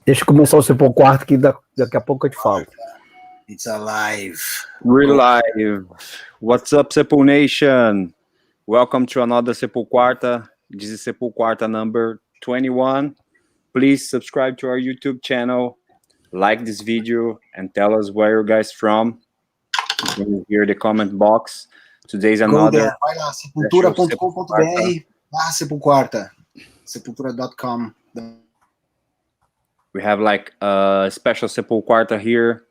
Deixa eu começar o SepulQuarta que daqui a pouco eu te falo. It's alive. We're live. What's up, Sepul Nation? Welcome to another SepulQuarta. This is SepulQuarta number 21. Please subscribe to our YouTube channel, like this video, and tell us where you guys from. You can hear the comment box. Today's another. Vai lá, sepultura.com.br/SepulQuarta. Sepultura.com. We have like a special SepulQuarta here.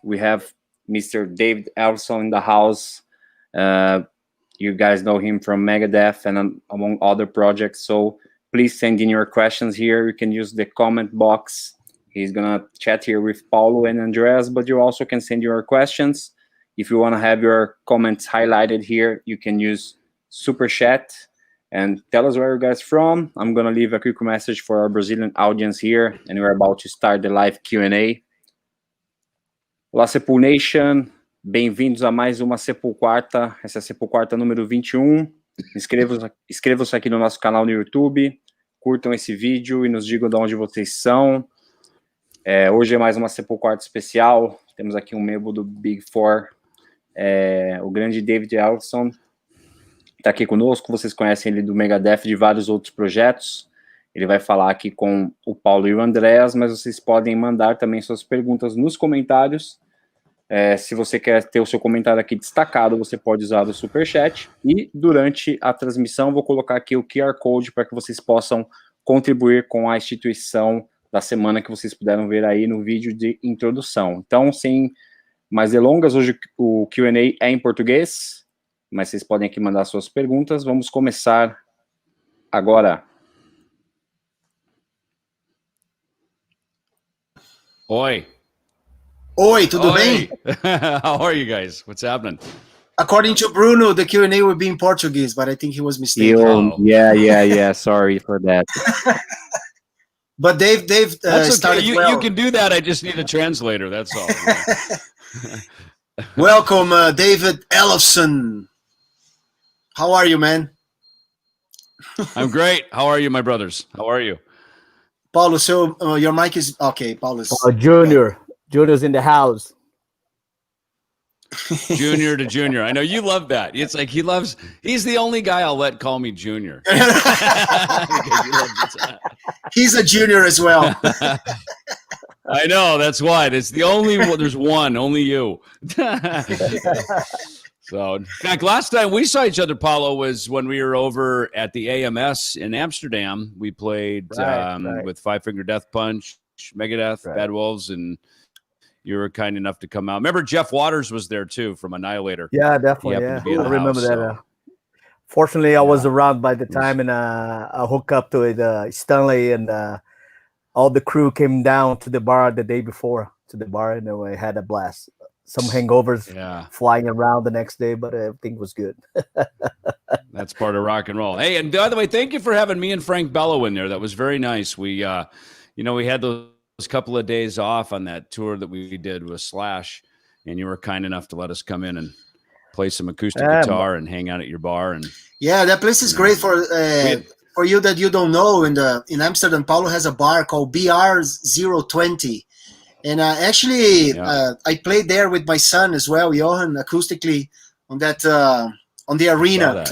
We have Mr. David Ellefson in the house. You guys know him from Megadeth and among other projects. So please send in your questions here. You can use the comment box. He's gonna chat here with Paulo and Andreas, but you also can send your questions. If you want to have your comments highlighted here, you can use Super Chat and tell us where you guys from. I'm gonna leave a quick message for our Brazilian audience here, and we're about to start the live Q&A. Olá, Sepul Nation. Bem-vindos a mais uma SepulQuarta. Essa é a SepulQuarta número 21. Inscrevam-se aqui no nosso canal no YouTube. Curtam esse vídeo e nos digam de onde vocês são. Hoje é mais uma SepulQuarta especial. Temos aqui um membro do Big Four, o grande David Ellefson. Está aqui conosco. Vocês conhecem ele do Megadeth e de vários outros projetos. Ele vai falar aqui com o Paulo e o Andreas, mas vocês podem mandar também suas perguntas nos comentários. Se você quer ter o seu comentário aqui destacado, você pode usar o Superchat. E durante a transmissão, vou colocar aqui o QR Code para que vocês possam contribuir com a instituição da semana que vocês puderam ver aí no vídeo de introdução. Então, sem mais delongas, hoje o Q&A é em português, mas vocês podem aqui mandar suas perguntas. Vamos começar agora. Oi. Oi, tudo bem? How are you guys? What's happening? According to Bruno, the Q&A will be in Portuguese, but I think he was mistaken. Yeah. Sorry for that. But Dave That's started okay. well. You can do that. I just need a translator. That's all. Welcome, David Ellefson. How are you, man? I'm great. How are you, my brothers? How are you? Paulo, so your mic is okay. Paulo's Junior's in the house. Junior to Junior. I know you love that. It's like he's the only guy I'll let call me Junior. He's a junior as well. I know, that's why. There's one, only you. So, in fact, last time we saw each other, Paulo, was when we were over at the AMS in Amsterdam. We played with Five Finger Death Punch, Megadeth, Bad Wolves, and you were kind enough to come out. Remember, Jeff Waters was there too from Annihilator. Yeah, definitely. I remember that. Fortunately, I was around by the time, and I hooked up to it. Stanley and all the crew came down to the bar the day before and we had a blast. Some hangovers flying around the next day, but everything was good. That's part of rock and roll. Hey, and by the way, thank you for having me and Frank Bello in there. That was very nice. We, we had those couple of days off on that tour that we did with Slash, and you were kind enough to let us come in and play some acoustic guitar and hang out at your bar. And that place is great for you that you don't know. In Amsterdam, Paulo has a bar called BR020. And actually, I played there with my son as well, Johan, acoustically on that on the arena,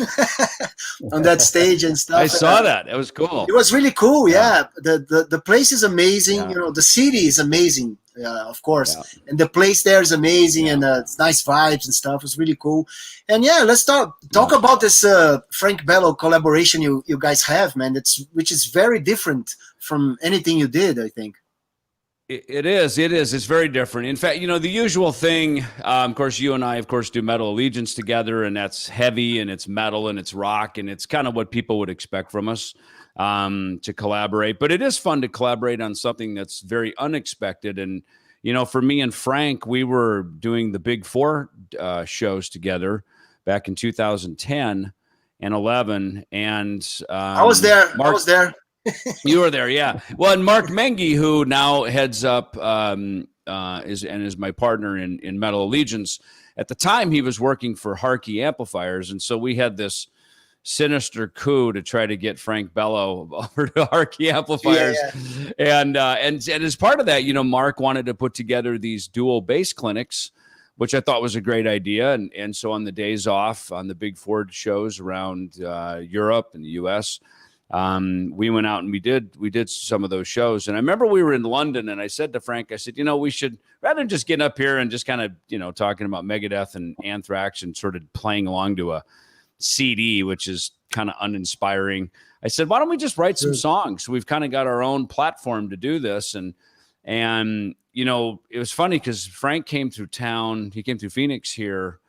on that stage and stuff. I saw that. It was cool. It was really cool. Yeah, the place is amazing. Yeah. The city is amazing, of course, and the place there is amazing, and it's nice vibes and stuff. It's really cool. And let's talk about this Frank Bello collaboration you guys have, man. Which is very different from anything you did, I think. It is. It's very different. In fact, the usual thing, of course, you and I, of course, do Metal Allegiance together, and that's heavy, and it's metal, and it's rock, and it's kind of what people would expect from us to collaborate. But it is fun to collaborate on something that's very unexpected. And, for me and Frank, we were doing the Big Four shows together back in 2010 and 11. And I was there. You were there, yeah. Well, and Mark Mengi, who now heads up is my partner in Metal Allegiance. At the time, he was working for Harkey Amplifiers, and so we had this sinister coup to try to get Frank Bello over to Archie amplifiers. And as part of that, Mark wanted to put together these dual bass clinics, which I thought was a great idea. And so on the days off on the big Ford shows around Europe and the US, we went out and we did some of those shows. And I remember we were in London, and I said to Frank, I said, we should, rather than just getting up here and just kind of, talking about Megadeth and Anthrax and sort of playing along to a CD, which is kind of uninspiring, I said, why don't we just write some songs? So we've kind of got our own platform to do this. And it was funny because Frank came through town. He came through Phoenix here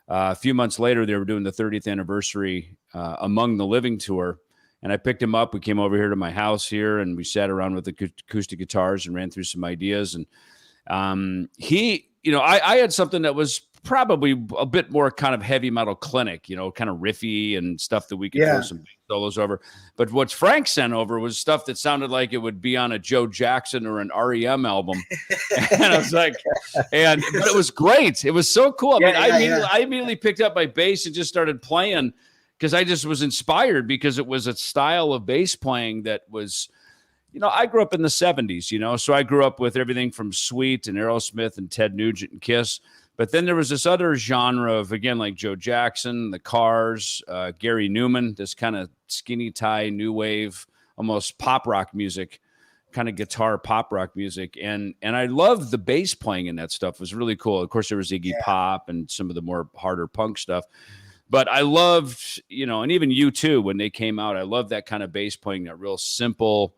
a few months later. They were doing the 30th anniversary Among the Living tour. And I picked him up. We came over here to my house here, and we sat around with the acoustic guitars and ran through some ideas. And I had something that was probably a bit more kind of heavy metal clinic, kind of riffy and stuff that we could throw some big solos over. But what Frank sent over was stuff that sounded like it would be on a Joe Jackson or an REM album. And I was like, but it was great. It was so cool. I immediately picked up my bass and just started playing, because I just was inspired, because it was a style of bass playing that was, I grew up in the 70s, so I grew up with everything from Sweet and Aerosmith and Ted Nugent and Kiss. But then there was this other genre of, again, like Joe Jackson, the Cars, Gary Newman, this kind of skinny tie, new wave, almost pop rock music, kind of guitar pop rock music. And I loved the bass playing in that stuff. It was really cool. Of course, there was Iggy Pop and some of the more harder punk stuff. But I loved, and even U2, when they came out, I loved that kind of bass playing, that real simple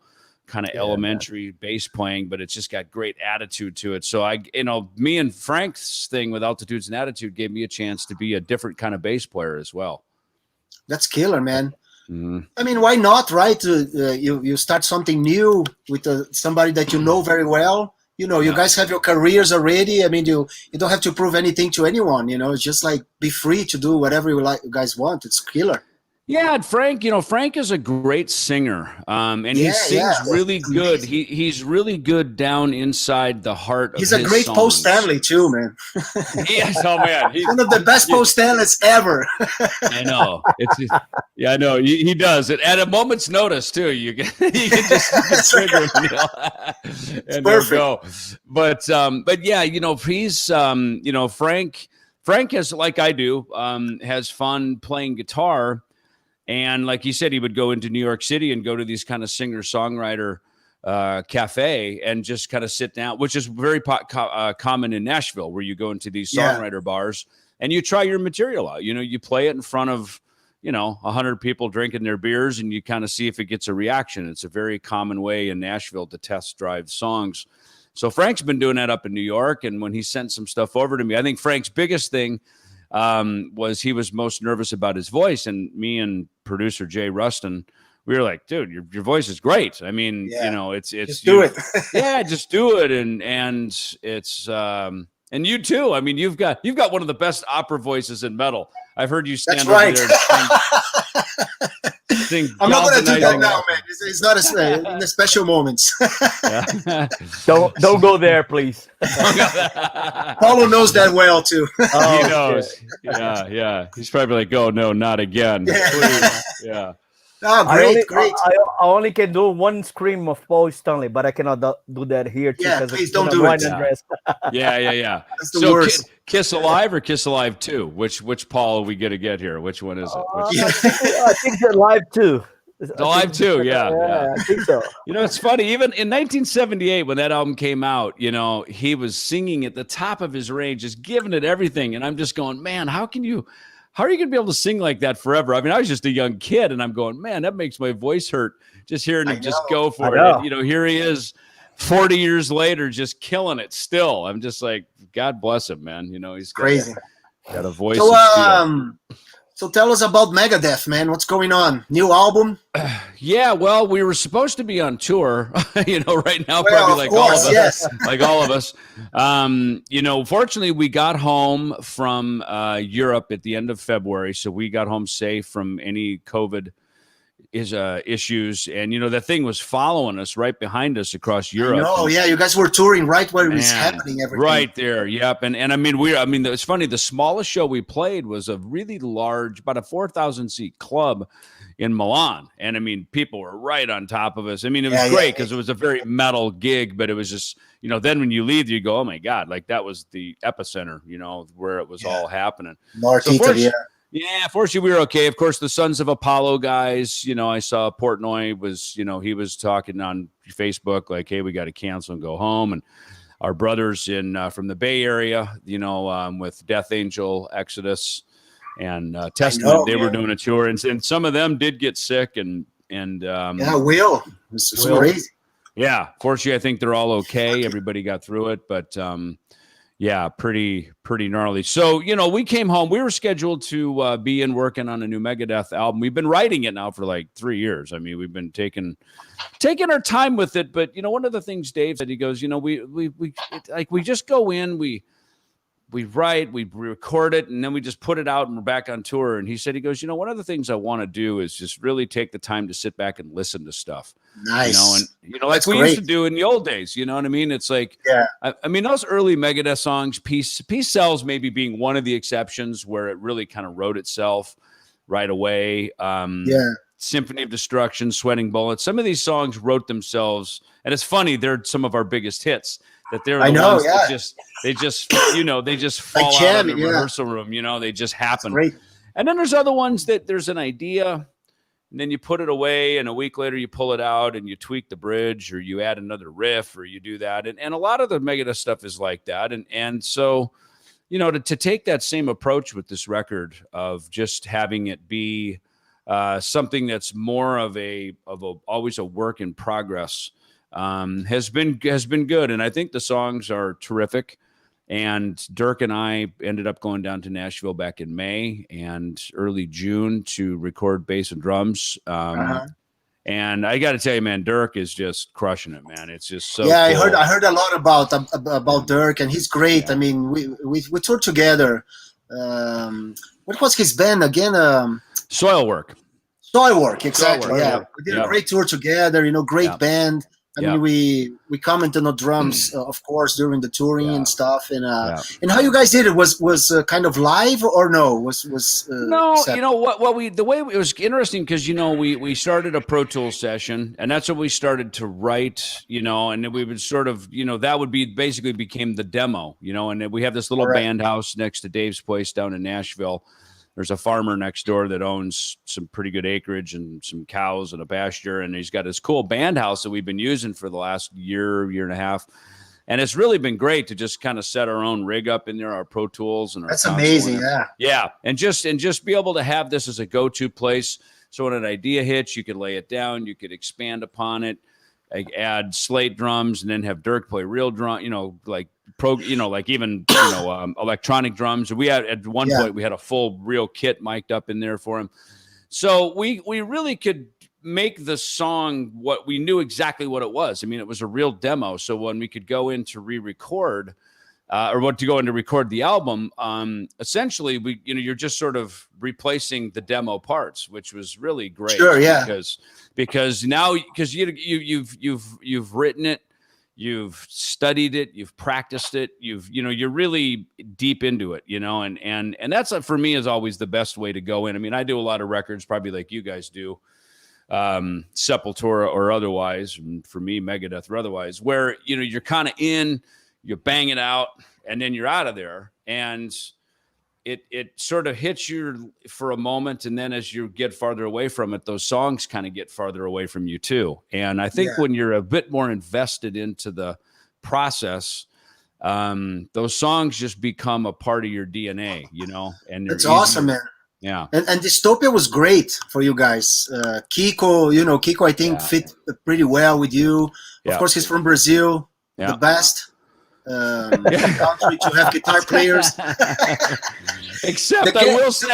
kind of elementary bass playing, but it's just got great attitude to it. So me and Frank's thing with Altitudes and Attitude gave me a chance to be a different kind of bass player as well. That's killer, man. Mm-hmm. I mean, why not, right? You start something new with somebody that you know very well. You guys have your careers already. I mean, you don't have to prove anything to anyone. It's just like, be free to do whatever you guys want. It's killer. Yeah, and Frank, Frank is a great singer, and he sings really good. He's really good down inside the heart of his songs. He's a great Paul Stanley too, man. Yes, oh man, he's one of the best Paul Stanleys ever. I know. I know. He does it at a moment's notice too. You can just trigger him, and there go. But yeah, he's Frank has, like I do, has fun playing guitar. And like you said, he would go into New York City and go to these kind of singer-songwriter cafe and just kind of sit down, which is very common in Nashville, where you go into these songwriter bars and you try your material out. You play it in front of, 100 people drinking their beers, and you kind of see if it gets a reaction. It's a very common way in Nashville to test drive songs. So Frank's been doing that up in New York. And when he sent some stuff over to me, I think Frank's biggest thing was he was most nervous about his voice. And me and producer Jay Rustin, we were like, dude, your voice is great. I mean, it's just do it. Yeah, just do it. And it's and you too. I mean, you've got one of the best opera voices in metal. I've heard you stand over there and sing. I'm not going to do that now, man. It's not in the special moments. Don't go there, please. Paulo knows that well too. He knows. Yeah. He's probably like, "Oh no, not again." Please. Yeah. Oh, great. I only can do one scream of Paul Stanley, but I cannot do that here too. Yeah, please don't do it. Yeah. That's the worst. Kiss Alive or Kiss Alive 2? Which Paul are we gonna get here? Which one is it? I think it's Alive 2. Alive 2, yeah. I think so. It's funny. Even in 1978, when that album came out, he was singing at the top of his range, just giving it everything. And I'm just going, man, how are you going to be able to sing like that forever? I mean, I was just a young kid, and I'm going, man, that makes my voice hurt just hearing him just go for it. And, here he is 40 years later, just killing it still. I'm just like, God bless him, man. He's crazy. Got a voice. So tell us about Megadeth, man. What's going on? New album? Yeah, well, we were supposed to be on tour, right now, probably like all of us. Yes. Like all of us. Fortunately, we got home from Europe at the end of February, so we got home safe from any COVID issues, and that thing was following us right behind us across Europe. Oh yeah, you guys were touring right where it was happening. Everything right there. Yep. And I mean it's funny. The smallest show we played was a really large, about a 4,000 seat club in Milan, and I mean people were right on top of us. I mean it was great because it was a very metal gig, but it was just then when you leave, you go, oh my God, like that was the epicenter, where it was all happening. Yeah, fortunately we were okay. Of course, the Sons of Apollo guys, I saw Portnoy was, he was talking on Facebook like, hey, we got to cancel and go home. And our brothers from the Bay Area, with Death Angel, Exodus, and Testament, they were doing a tour, and some of them did get sick, and Will, it's crazy. Yeah, fortunately, I think they're all okay. Everybody got through it, but yeah, pretty gnarly. So, we came home. We were scheduled to be working on a new Megadeth album. We've been writing it now for like 3 years. I mean, we've been taking our time with it. But one of the things Dave said, he goes, we just go in, we write, we record it, and then we just put it out, and we're back on tour. And he goes, one of the things I want to do is just really take the time to sit back and listen to stuff. Nice. And like we used to do in the old days, you know what I mean? It's like, I mean, those early Megadeth songs, Peace Sells maybe being one of the exceptions where it really kind of wrote itself right away. Symphony of Destruction, Sweating Bullets. Some of these songs wrote themselves, and it's funny, they're some of our biggest hits. That they're the ones that they just fall out of the rehearsal room. They just happen. And then there's other ones that there's an idea, and then you put it away, and a week later you pull it out and you tweak the bridge, or you add another riff, or you do that. And a lot of the Megadeth stuff is like that. And so, to take that same approach with this record of just having it be something that's more of always a work in progress. Has been good, and I think the songs are terrific. And Dirk and I ended up going down to Nashville back in May and early June to record bass and drums. And I got to tell you, man, Dirk is just crushing it, man. It's just so. Yeah, cool. I heard a lot about Dirk, and he's great. I mean, we toured together. What was his band again? Soilwork. Soilwork, exactly. Soilwork, yeah, we did a great tour together. Great band. I mean, we commented on drums, of course, during the touring and stuff. And how you guys did it was kind of live or no? No, set? The way it was interesting because we started a Pro Tools session, and that's what we started to write. And then we would sort of that would be basically became the demo. And then we have this little band house next to Dave's place down in Nashville. There's a farmer next door that owns some pretty good acreage and some cows and a pasture. And he's got this cool band house that we've been using for the last year and a half. And it's really been great to just kind of set our own rig up in there, our Pro Tools. And that's amazing. Yeah. And just be able to have this as a go-to place. So when an idea hits, you could lay it down, you could expand upon it, like add slate drums, and then have Dirk play real drum, electronic drums. We had at one point we had a full real kit mic'd up in there for him. So we really could make the song what we knew exactly what it was. I mean, it was a real demo. So when we could go in to re-record to record the album, essentially you're just sort of replacing the demo parts, which was really great. Sure, yeah. Because you've written it, you've studied it, you've practiced it, you're really deep into it, and that's for me is always the best way to go in. I mean, I do a lot of records, probably like you guys do, Sepultura or otherwise, and for me, Megadeth or otherwise, where you're kind of in, you bang it out, and then you're out of there, and it sort of hits you for a moment, and then as you get farther away from it, those songs kind of get farther away from you too. And I think when you're a bit more invested into the process, those songs just become a part of your DNA, and it's awesome, man. Yeah. And Dystopia was great for you guys. Kiko, I think fit pretty well with you. Of course, he's from Brazil, the best. Country to have guitar players. Except I will say,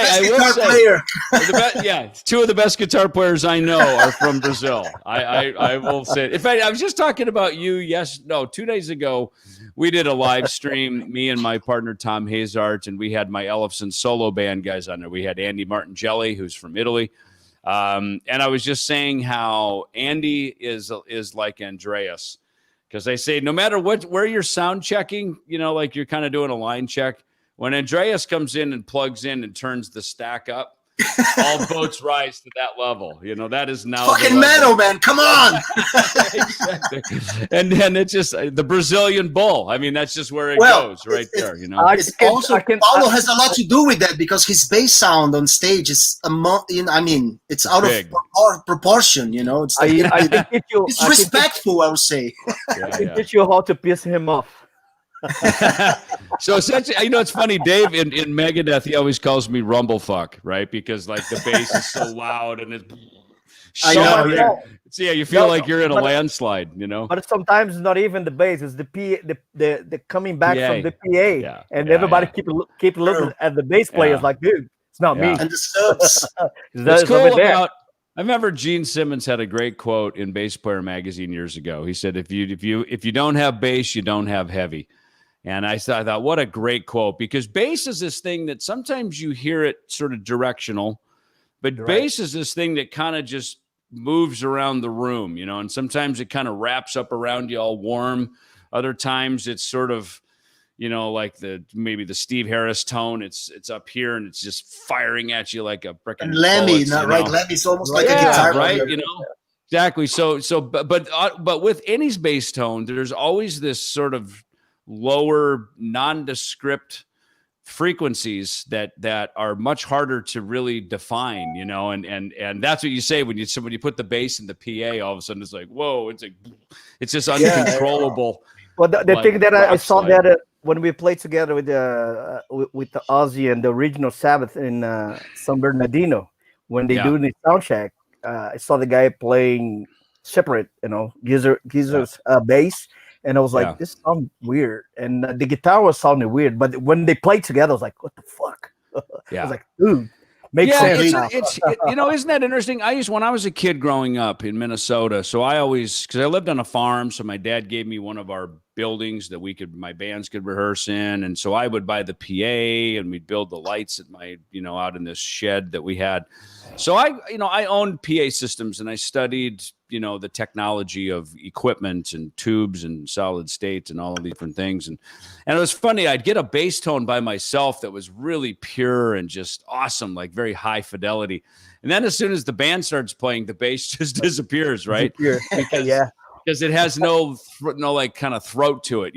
two of the best guitar players I know are from Brazil. I will say. In fact, I was just talking about you. 2 days ago, we did a live stream. Me and my partner Tom Hazart, and we had my Ellefson solo band guys on there. We had Andy Martingelli, who's from Italy. And I was just saying how Andy is like Andreas, because they say no matter where you're sound checking, like you're kind of doing a line check. When Andreas comes in and plugs in and turns the stack up, all boats rise to that level. That is now fucking metal, man. Come on. Exactly. And then it's just the Brazilian bull. I mean, that's just where it goes right there. It's also Paulo has a lot to do with that, because his bass sound on stage is it's out big. of proportion. It's like, I can teach you. it's respectful, I would say. I can teach you how to piss him off. So essentially, it's funny, Dave in Megadeth, he always calls me Rumblefuck, right? Because like the bass is so loud and it's you feel like you're in a landslide, But sometimes it's not even the bass; it's the the coming back from the PA, and everybody keep looking at the bass players like, dude, it's not me. And the subs. It's cool about. I remember Gene Simmons had a great quote in Bass Player magazine years ago. He said, "If you don't have bass, you don't have heavy." And I thought, what a great quote, because bass is this thing that sometimes you hear it sort of directional, but bass is this thing that kind of just moves around the room, and sometimes it kind of wraps up around you all warm. Other times it's sort of, like maybe the Steve Harris tone. It's up here and it's just firing at you like a freaking and Lemmy, right? Lemmy's almost like a guitar player, right? Exactly. But with Annie's bass tone, there's always this sort of lower nondescript frequencies that are much harder to really define, and that's what you say when you put the bass in the PA. All of a sudden, it's like, whoa! It's just uncontrollable. Well, the thing that I saw that when we played together with the Ozzy and the original Sabbath in San Bernardino, when they do the sound check, I saw the guy playing separate, Geezer's bass. And I was like, this sounds weird. And the guitar was sounding weird. But when they played together, I was like, what the fuck? I was like, dude, makes sense. It's isn't that interesting? When I was a kid growing up in Minnesota, so because I lived on a farm, so my dad gave me one of our buildings that my bands could rehearse in. And so I would buy the PA and we'd build the lights at my, out in this shed that we had. So I owned PA systems and I studied, the technology of equipment and tubes and solid state and all of these different things. And it was funny. I'd get a bass tone by myself that was really pure and just awesome, like very high fidelity. And then as soon as the band starts playing, the bass just disappears, right? Because it has no like kind of throat to it,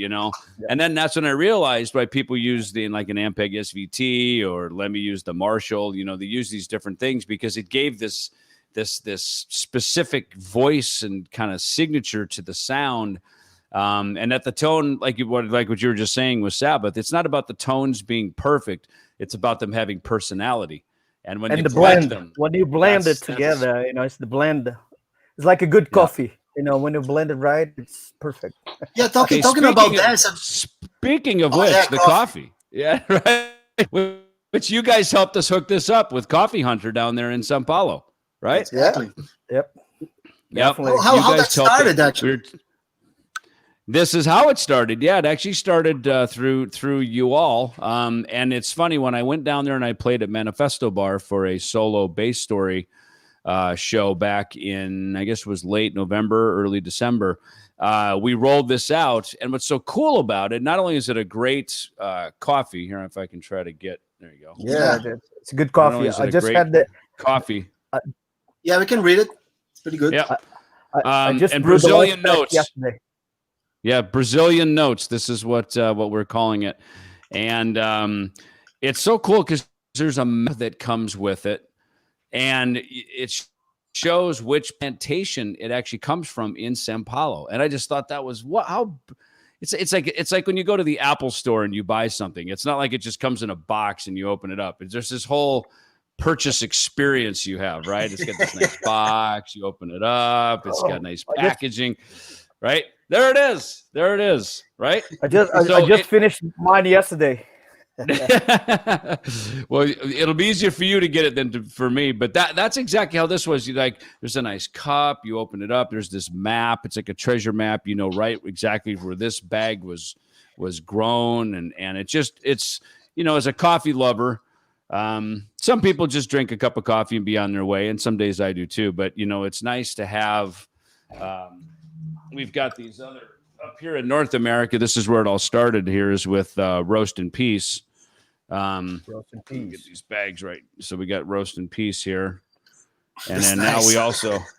And then that's when I realized why people use an Ampeg SVT, or let me use the Marshall. They use these different things because it gave this specific voice and kind of signature to the sound. And at the tone, like what you were just saying with Sabbath, it's not about the tones being perfect; it's about them having personality. And when you blend them, when you blend it together, it's the blend. It's like a good coffee. When you blend it right, it's perfect. Yeah, talking about that. Speaking of which, the coffee. Yeah, right. Which you guys helped us hook this up with Coffee Hunter down there in São Paulo, right? Exactly. Yep. How that started, actually. This is how it started. Yeah, it actually started through you all. And it's funny, when I went down there and I played at Manifesto Bar for a solo bass story show back in, I guess it was late November, early December. We rolled this out, and what's so cool about it, not only is it a great coffee, here, if I can try to get, there you go. Yeah, it's a good coffee. I just had the coffee. Yeah, we can read it. It's pretty good. Yeah. I just and Brazilian notes. Yesterday. Yeah, Brazilian notes. This is what we're calling it. And it's so cool because there's a map that comes with it. And it shows which plantation it actually comes from in São Paulo. And I just thought that was it's like when you go to the Apple store and you buy something. It's not like it just comes in a box and you open it up. It's just this whole purchase experience you have, right? It's got this nice box. You open it up. It's got nice packaging, right? There it is, right? I just finished mine yesterday. Well, it'll be easier for you to get it than for me, but that's exactly how this was. There's a nice cup, you open it up, there's this map, it's like a treasure map, right exactly where this bag was grown, and it's as a coffee lover, Some people just drink a cup of coffee and be on their way, and some days I do too. But it's nice to have. We've got these other up here in North America. This is where it all started. Here is with Roast in Peace. Roast in Peace. Get these bags right. So we got Roast in Peace here. And then now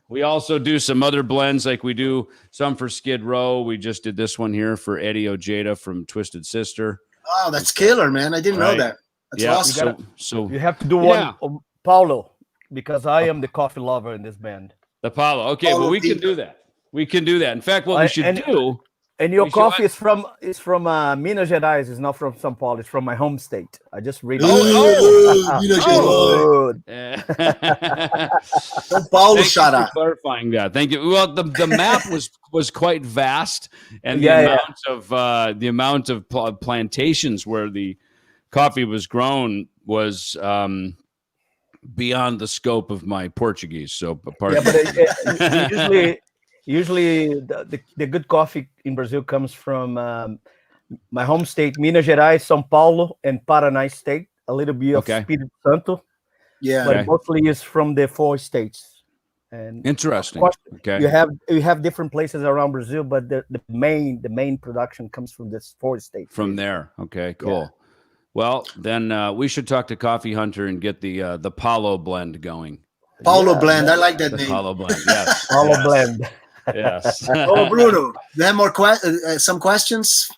we also do some other blends, like we do some for Skid Row. We just did this one here for Eddie Ojeda from Twisted Sister. Oh, that's killer, man! I didn't know that. That's awesome. So you have to do one, Paulo, because I am the coffee lover in this band. The Paulo. Okay, well we can do that. We can do that. In fact, what we should do. And your coffee is from Minas Gerais. It's not from São Paulo. It's from my home state. I just read. Minas Gerais. São Paulo, shut up. Clarifying that. Thank you. Well, the map was quite vast, and the amount of plantations where the coffee was grown was beyond the scope of my Portuguese. So, usually the good coffee in Brazil comes from my home state, Minas Gerais, São Paulo, and Paraná state. A little bit of Espírito Santo. Yeah, but mostly is from the 4 states. And interesting. Okay, you have different places around Brazil, but the main production comes from this 4 states. From there, okay, cool. Yeah. Well, then we should talk to Coffee Hunter and get the Paulo blend going. Paulo blend, I like that name. Paulo blend, yes. Paulo blend. Yes. Oh, Bruno, you have more some questions?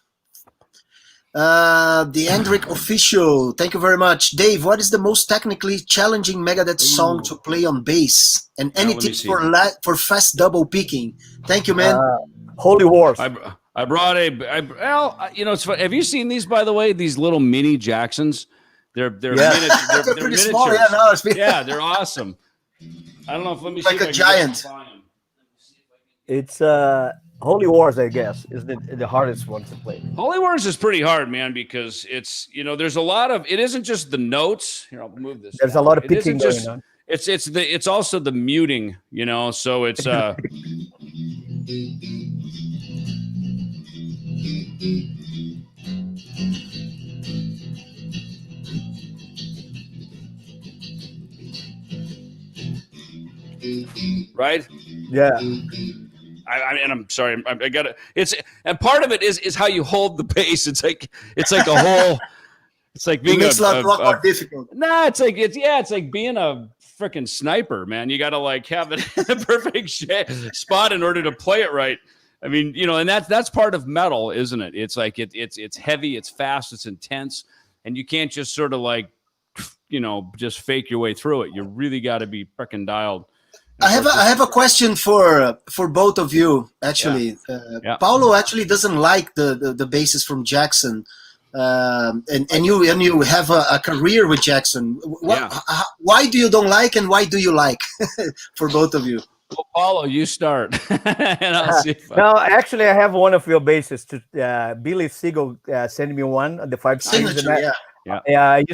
The Hendrik official, thank you very much. Dave, what is the most technically challenging Megadeth song to play on bass? And any tips for fast double picking? Thank you, man. Holy Wars. I brought it's fun. Have you seen these, by the way? These little mini Jacksons. They're pretty small. Yeah, they're awesome. I don't know if let me see like a giant. It's Holy Wars, I guess, is the hardest one to play. Holy Wars is pretty hard, man, because it's there's a lot of it isn't just the notes. Here, I'll move this. There's a lot of picking going on. It's also the muting, so it's right? Yeah. I'm sorry. I got it. And part of it is how you hold the bass. It's like a whole. It's like being it makes a lot more difficult. Nah, it's like being a freaking sniper, man. You got to like have it in the perfect spot in order to play it right. I mean, and that's part of metal, isn't it? It's like it's heavy, it's fast, it's intense, and you can't just sort of like just fake your way through it. You really got to be freaking dialed. I have a question for both of you, actually. Paulo actually doesn't like the basses from Jackson, and you have a career with Jackson. Why do you don't like, and why do you like? For both of you. Well, Paulo, you start, and I'll see. No, actually, I have one of your basses. Billy Siegel sent me one, the 5 strings. I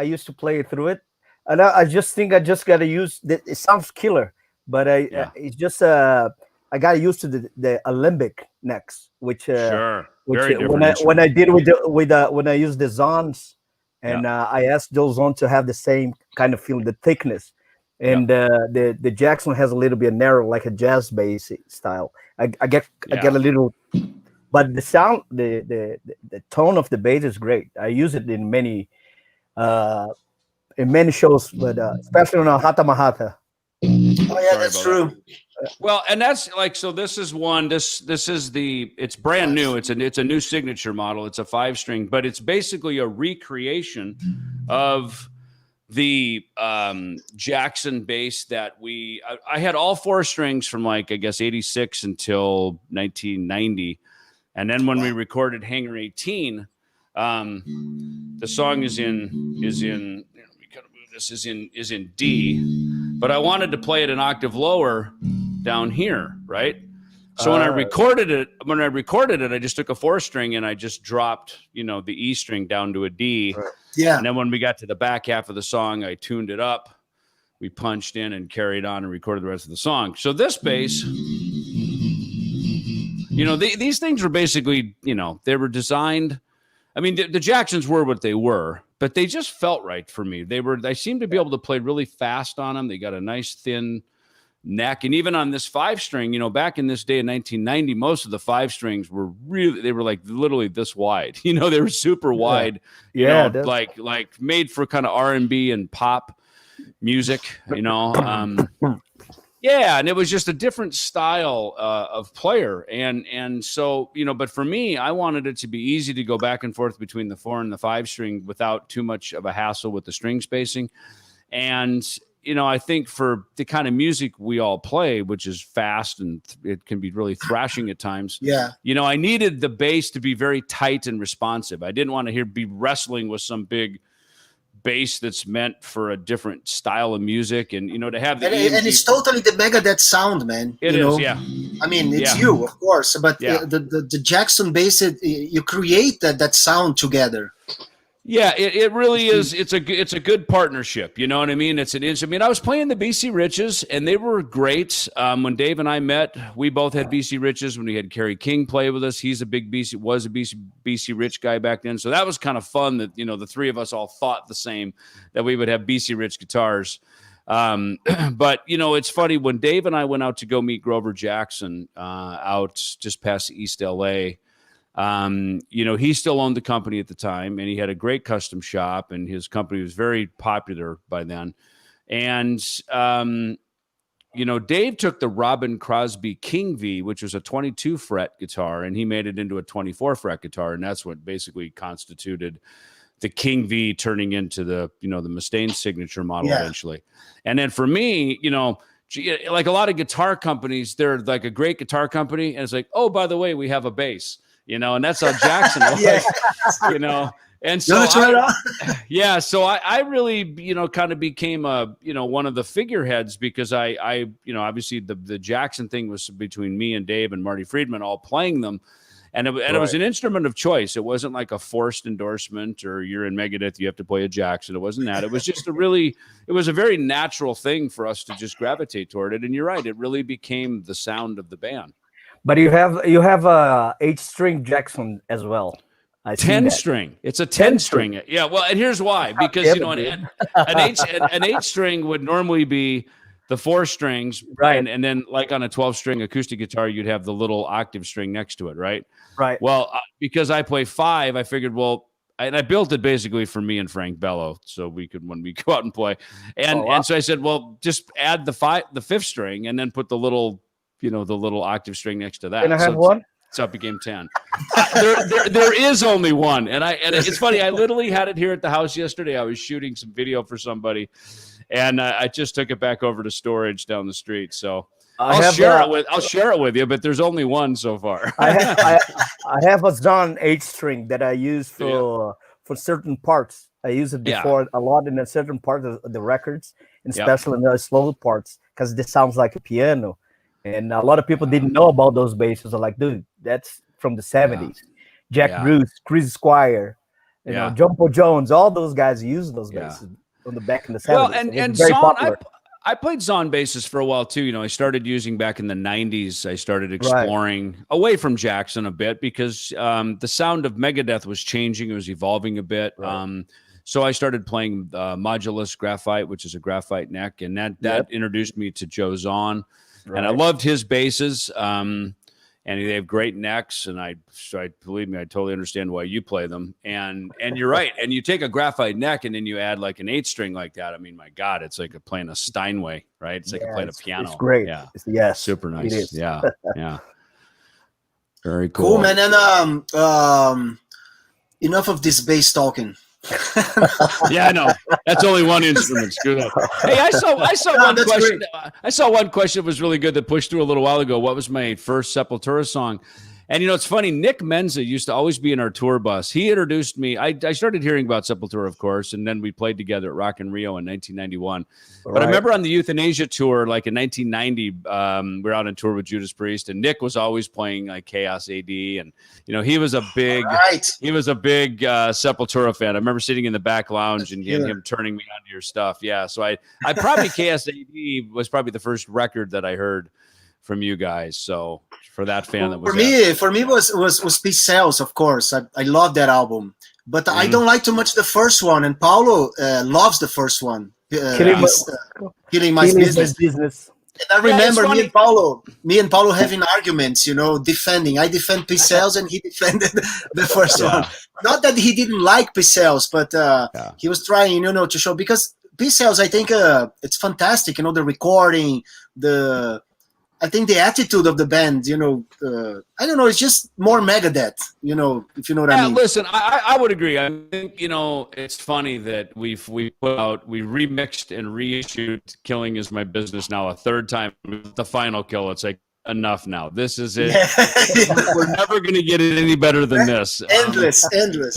used to play through it, and I just think I just gotta use. It sounds killer. But it's just I got used to the alembic necks, which when I did when I used the Zons, and I asked those on to have the same kind of feeling, the thickness, and the Jackson has a little bit narrow, like a jazz bass style. I get a little, but the sound, the tone of the bass is great. I use it in many shows, but especially on Hata Mahata. Oh yeah, that's true. Well, and that's like, so this is one, this is it's brand new. It's a new signature model. It's a 5-string, but it's basically a recreation of the Jackson bass that I had all 4 strings from like, I guess 86 until 1990. And then when we recorded Hangar 18, the song is in D, but I wanted to play it an octave lower down here, right? So when I recorded it, I just took a 4-string and I just dropped, the E string down to a D. Yeah. And then when we got to the back half of the song, I tuned it up. We punched in and carried on and recorded the rest of the song. So this bass, these things were basically, they were designed. I mean, the Jacksons were what they were, but they just felt right for me. They seemed to be able to play really fast on them. They got a nice thin neck. And even on this 5-string, you know, back in this day in 1990, most of the 5-strings were they were like literally this wide. You know, they were super wide. You know, like made for kind of R&B and pop music, you know. Yeah, and it was just a different style of player, and so, you know. But for me, I wanted it to be easy to go back and forth between the 4 and the 5-string without too much of a hassle with the string spacing. And you know, I think for the kind of music we all play, which is fast and it can be really thrashing at times. Yeah, you know, I needed the bass to be very tight and responsive. I didn't want to be wrestling with some big bass that's meant for a different style of music, and you know, to have and it's totally the Megadeth sound, man. It you is, know? yeah. I mean, it's you, of course, but Yeah. the Jackson bass, you create that sound together. Yeah, it really is. It's a good partnership. You know what I mean? It's an instrument. I mean, I was playing the BC Riches, and they were great. When Dave and I met, we both had BC Riches. When we had Kerry King play with us, he's a big BC Rich guy back then. So that was kind of fun that, you know, the three of us all thought the same, that we would have BC Rich guitars. But you know, it's funny, when Dave and I went out to go meet Grover Jackson out just past East LA. You know, he still owned the company at the time, and he had a great custom shop, and his company was very popular by then. And, you know, Dave took the Robin Crosby King V, which was a 22 fret guitar, and he made it into a 24 fret guitar. And that's what basically constituted the King V turning into the, you know, the Mustaine signature model eventually. And then for me, you know, like a lot of guitar companies, they're like a great guitar company, and it's like, oh, by the way, we have a bass. You know, and that's how Jackson was, you know, and so, so I really, you know, kind of became one of the figureheads, because I, you know, obviously the Jackson thing was between me and Dave and Marty Friedman all playing them. And it was an instrument of choice. It wasn't like a forced endorsement, or you're in Megadeth, you have to play a Jackson. It wasn't that. It was just it was a very natural thing for us to just gravitate toward it. And you're right, it really became the sound of the band. But you have a 8-string Jackson as well. 10-string. It's a 10-string. Yeah. Well, and here's why. Because you know, an 8-string would normally be the 4 strings, right? And then, like on a 12-string acoustic guitar, you'd have the little octave string next to it, right? Right. Well, because I play 5, I figured, and I built it basically for me and Frank Bello, so we could, when we go out and play, and so I said, well, just add the 5th string, and then put the little, you know, the little octave string next to that. Can I have one? So it became 10. There is only one. And it's funny. I literally had it here at the house yesterday. I was shooting some video for somebody, and I just took it back over to storage down the street. So I'll share it with you, but there's only one so far. I have a Zahn 8-string that I use for certain parts. I use it before a lot in a certain part of the records, and especially in the slow parts, because this sounds like a piano. And a lot of people didn't know about those basses. They're like, dude, that's from the 70s. Jack Bruce, Chris Squire, you know, Jumbo Jones, all those guys used those basses from the back in the 70s. Well, and Zahn, I played Zahn basses for a while too. You know, I started using back in the 90s. I started exploring away from Jackson a bit, because the sound of Megadeth was changing. It was evolving a bit. Right. So I started playing Modulus Graphite, which is a graphite neck, and that introduced me to Joe Zahn. Right. And I loved his basses, and they have great necks. And I believe me, I totally understand why you play them. And you're right. And you take a graphite neck, and then you add like an 8-string like that. I mean, my God, it's like playing a Steinway, right? It's like playing a piano. It's great. Yeah, super nice. It is. Yeah. Very cool. Cool, man. And enough of this bass talking. Yeah, I know. That's only one instrument. Screw that. Hey, I saw one question. Great. I saw one question that was really good that pushed through a little while ago. What was my first Sepultura song? And, you know, it's funny. Nick Menza used to always be in our tour bus. He introduced me. I started hearing about Sepultura, of course, and then we played together at Rock in Rio in 1991. But I remember on the Euthanasia tour, like in 1990, we were out on tour with Judas Priest, and Nick was always playing like Chaos AD. And, you know, he was a big Sepultura fan. I remember sitting in the back lounge and him turning me on to your stuff. Yeah. So I probably Chaos AD was probably the first record that I heard from you guys. So for that fan that was for me was Peace Cells, of course. I love that album, but I don't like too much the first one. And Paulo loves the first one. Killing My Business. And I remember me and Paulo having arguments, defending. I defend P-Cells and he defended the first one. Not that he didn't like P-Cells, but he was trying, to show, because P-Cells, I think it's fantastic, the recording, I think the attitude of the band, I don't know, it's just more Megadeth, if you know what I mean. Listen, I would agree. I think, it's funny that we remixed and reissued Killing Is My Business now a third time. The final kill, it's like, enough now. This is it. We're never going to get it any better than this. Endless.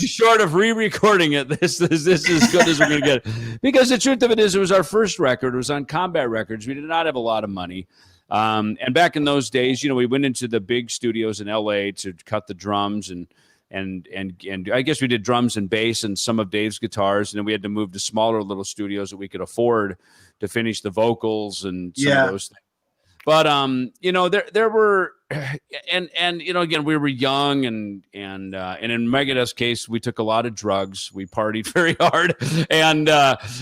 Short of re-recording it, this is as good as we're going to get it. Because the truth of it is, it was our first record. It was on Combat Records. We did not have a lot of money. And back in those days, we went into the big studios in LA to cut the drums and I guess we did drums and bass and some of Dave's guitars. And then we had to move to smaller little studios that we could afford to finish the vocals and some of those things. But, there were, and again, we were young and in Megadeth's case, we took a lot of drugs. We partied very hard. And,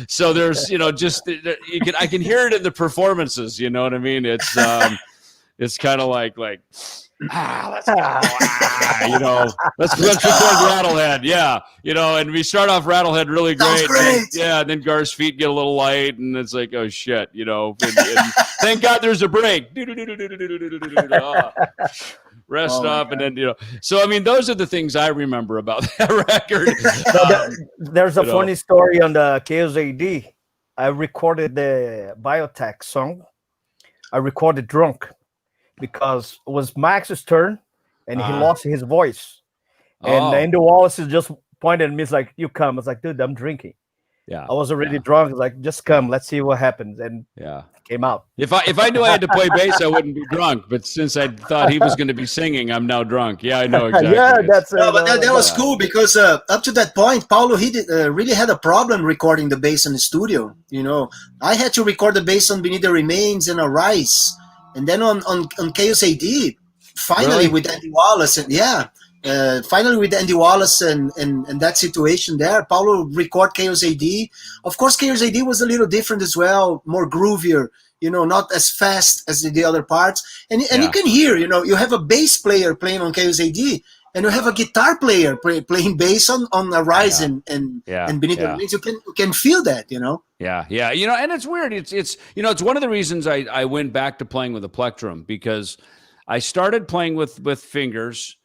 so there's, I can hear it in the performances, you know what I mean? It's kind of like, let's go, let's record Rattlehead. Yeah. And we start off Rattlehead really great. And then Gar's feet get a little light and it's like, oh shit, and thank God there's a break. Rest up. And then, so, I mean, those are the things I remember about that record. There's a funny story on the Chaos AD. I recorded the Biotech song. I recorded drunk because it was Max's turn and he lost his voice. And Andy Wallace is just pointed at me. It's like, you come. It's like, dude, I'm drinking. Yeah, I was already drunk. It's like, just come. Let's see what happens. And came out. If I knew I had to play bass, I wouldn't be drunk. But since I thought he was going to be singing, I'm now drunk. Yeah, I know exactly. But that was cool because up to that point, Paulo really had a problem recording the bass in the studio. I had to record the bass on Beneath the Remains and Arise, and then on Chaos AD, finally with Andy Wallace finally with Andy Wallace and that situation there, Paulo record Chaos AD. Of course, Chaos AD was a little different as well, more groovier, not as fast as the other parts. And you can hear, you have a bass player playing on Chaos AD, and you have a guitar player playing bass on Arise and Beneath the Remains. You can feel that, Yeah. And it's weird. It's one of the reasons I went back to playing with a plectrum, because I started playing with fingers.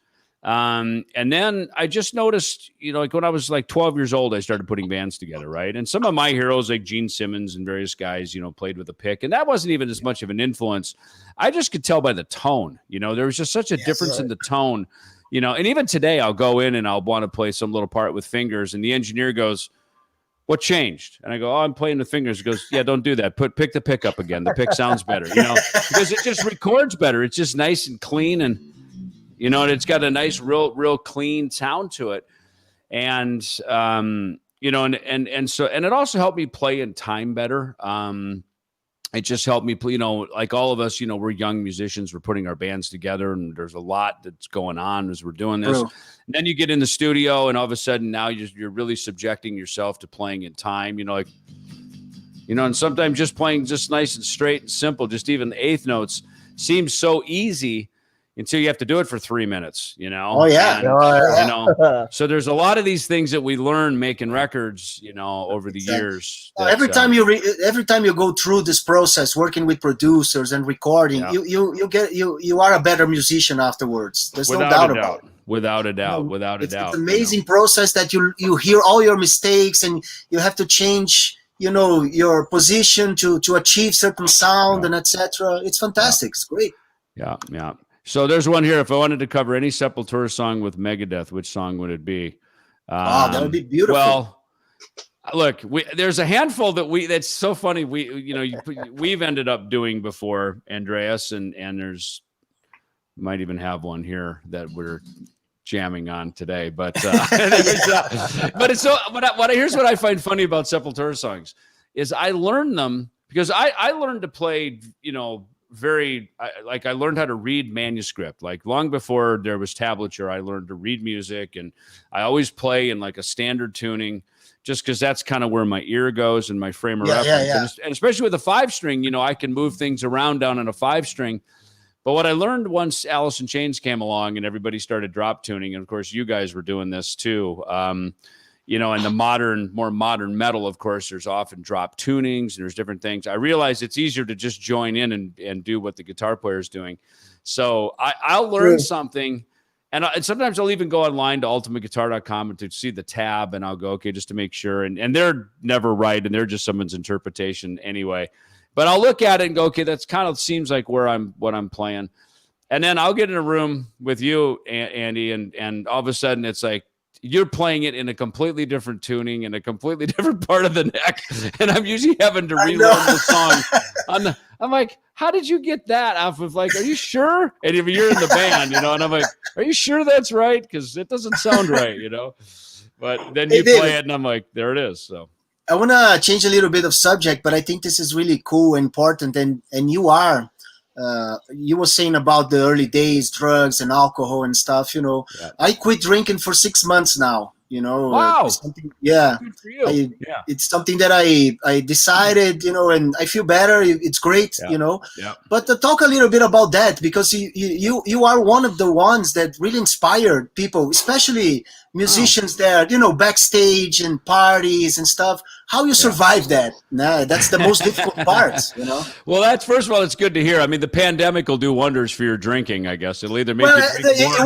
And then I just noticed, like when I was like 12 years old, I started putting bands together, right? And some of my heroes, like Gene Simmons and various guys, played with a pick. And that wasn't even as much of an influence. I just could tell by the tone, there was just such a difference in the tone, and even today I'll go in and I'll want to play some little part with fingers. And the engineer goes, what changed? And I go, I'm playing with fingers. He goes, yeah, don't do that. Pick the pick up again. The pick sounds better, because it just records better. It's just nice and clean and it's got a nice, real clean sound to it. And, and it also helped me play in time better. It just helped me, like all of us, we're young musicians, we're putting our bands together and there's a lot that's going on as we're doing this. And then you get in the studio and all of a sudden now you're really subjecting yourself to playing in time, and sometimes just playing just nice and straight and simple, just even the eighth notes seems so easy until you have to do it for 3 minutes, So there's a lot of these things that we learn making records, over the years. Every time you go through this process, working with producers and recording, you are a better musician afterwards. There's no doubt about it. Without a doubt. It's an amazing process that you hear all your mistakes and you have to change, your position to achieve certain sound and etc. It's fantastic. It's great. Yeah. So there's one here. If I wanted to cover any Sepultura song with Megadeth, which song would it be? That would be beautiful. Well, look, there's a handful that's so funny. We've ended up doing before, Andreas, and there's might even have one here that we're jamming on today. But here's what I find funny about Sepultura songs is I learned them because I learned to play, I learned how to read manuscript. Like long before there was tablature, I learned to read music, and I always play in like a standard tuning, just because that's kind of where my ear goes and my frame of reference. And especially with a 5-string, you know, I can move things around down on a 5-string. But what I learned once Alice in Chains came along and everybody started drop tuning, and of course you guys were doing this too. You know, in the more modern metal, of course, there's often drop tunings and there's different things. I realize it's easier to just join in and do what the guitar player is doing. So I'll learn something, and sometimes I'll even go online to ultimateguitar.com and to see the tab, and I'll go, okay, just to make sure. And they're never right, and they're just someone's interpretation anyway. But I'll look at it and go, okay, that's kind of seems like what I'm playing. And then I'll get in a room with you, Andy, and all of a sudden it's like, you're playing it in a completely different tuning in a completely different part of the neck. And I'm usually having to relearn the song. I'm like, how did you get that off of, like, are you sure? And if you're in the band, you know, and I'm like, are you sure that's right? Because it doesn't sound right, you know. But then you play it and I'm like, there it is. So I want to change a little bit of subject, but I think this is really cool and important. And you were saying about the early days, drugs and alcohol and stuff, you know. Yeah. I quit drinking for 6 months now, you know. Wow. Good for you. It's something that I decided, you know, and I feel better. It's great, you know. Yeah. But talk a little bit about that, because you are one of the ones that really inspired people, especially musicians there, you know, backstage and parties and stuff. How you survive that? Nah, that's the most difficult part, you know. Well, that's, first of all, it's good to hear. I mean, the pandemic will do wonders for your drinking, I guess. It'll either make you drink more.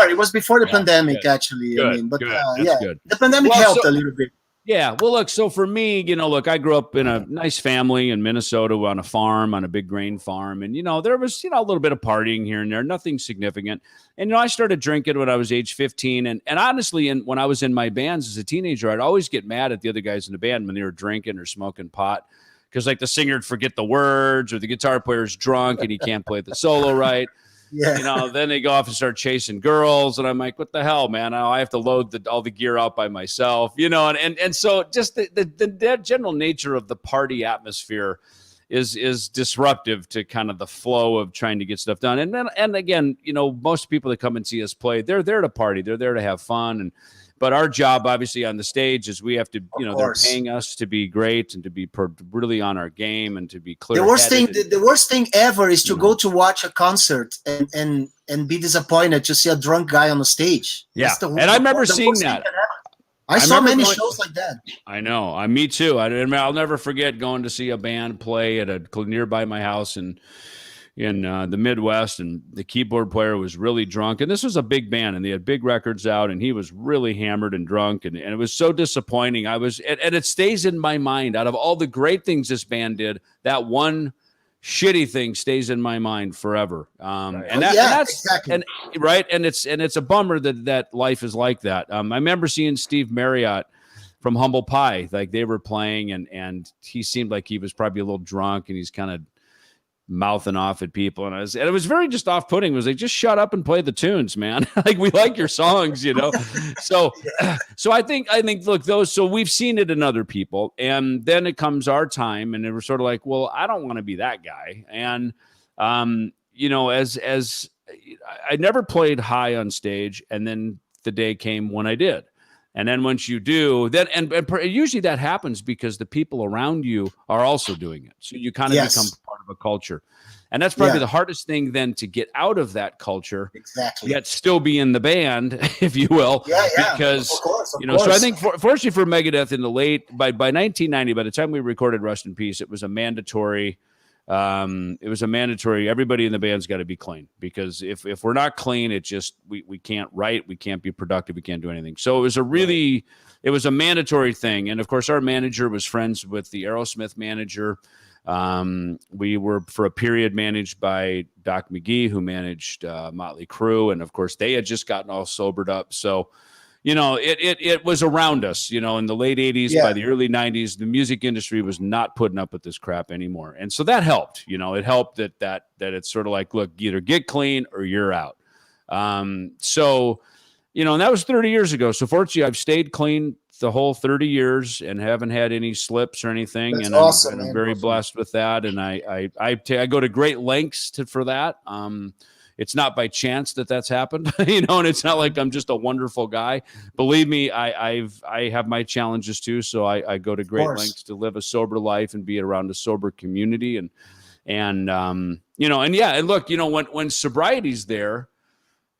It was before the pandemic, actually. Good, I mean, but good. The pandemic helped a little bit. Yeah. Well, look, so for me, you know, look, I grew up in a nice family in Minnesota on a farm, on a big grain farm. And, you know, there was, you know, a little bit of partying here and there, nothing significant. And, you know, I started drinking when I was age 15. And honestly, when I was in my bands as a teenager, I'd always get mad at the other guys in the band when they were drinking or smoking pot. Because, like, the singer would forget the words, or the guitar player's drunk and he can't play the solo right. Yeah. You know, then they go off and start chasing girls, and I'm like, what the hell, man? I have to load all the gear out by myself, you know, and so just the general nature of the party atmosphere is disruptive to kind of the flow of trying to get stuff done. And again, you know, most people that come and see us play, they're there to party, they're there to have fun, but our job, obviously, on the stage is we have to, you know, they're paying us to be great and to be really on our game and to be clear. The worst thing ever is to go to watch a concert and be disappointed to see a drunk guy on the stage. Yeah, and I remember seeing that. I saw many shows like that. I know. Me too. I'll never forget going to see a band play at a nearby my house in the Midwest, and the keyboard player was really drunk. And this was a big band, and they had big records out, and he was really hammered and drunk, and it was so disappointing. And it stays in my mind. Out of all the great things this band did, that one shitty thing stays in my mind forever. Exactly. And it's a bummer that life is like that. I remember seeing Steve Marriott from Humble Pie, like they were playing, and he seemed like he was probably a little drunk, and he's kind of mouthing off at people, and it was very just off-putting. It was like, just shut up and play the tunes, man. Like, we like your songs, you know. So I think look, so we've seen it in other people, and then it comes our time, and we're sort of like, well, I don't want to be that guy. And you know, as I never played high on stage, and then the day came when I did. And then once you do, then and usually that happens because the people around you are also doing it. So you kind of become part of a culture. And that's probably the hardest thing then to get out of that culture. Exactly. Yet still be in the band, if you will. Yeah. Because, of course. So I think fortunately for Megadeth in the by 1990, by the time we recorded Rust in Peace, it was a mandatory. Everybody in the band's got to be clean, because if we're not clean, it just, we can't write, we can't be productive, we can't do anything. So it was a mandatory thing. And of course, our manager was friends with the Aerosmith manager. We were for a period managed by Doc McGee, who managed Motley Crue, and of course they had just gotten all sobered up. So, you know, it was around us, you know, in the late 80s, by the early 90s, the music industry was not putting up with this crap anymore. And so that helped, you know, it helped that it's sort of like, look, either get clean or you're out. So you know, and that was 30 years ago. So fortunately, I've stayed clean the whole 30 years and haven't had any slips or anything. That's And awesome, I'm man. very blessed with that. And I go to great lengths for that. It's not by chance that that's happened, you know, and it's not like I'm just a wonderful guy. Believe me, I have my challenges too. So I go to great lengths to live a sober life and be around a sober community. And you know, and yeah, and look, you know, when sobriety's there,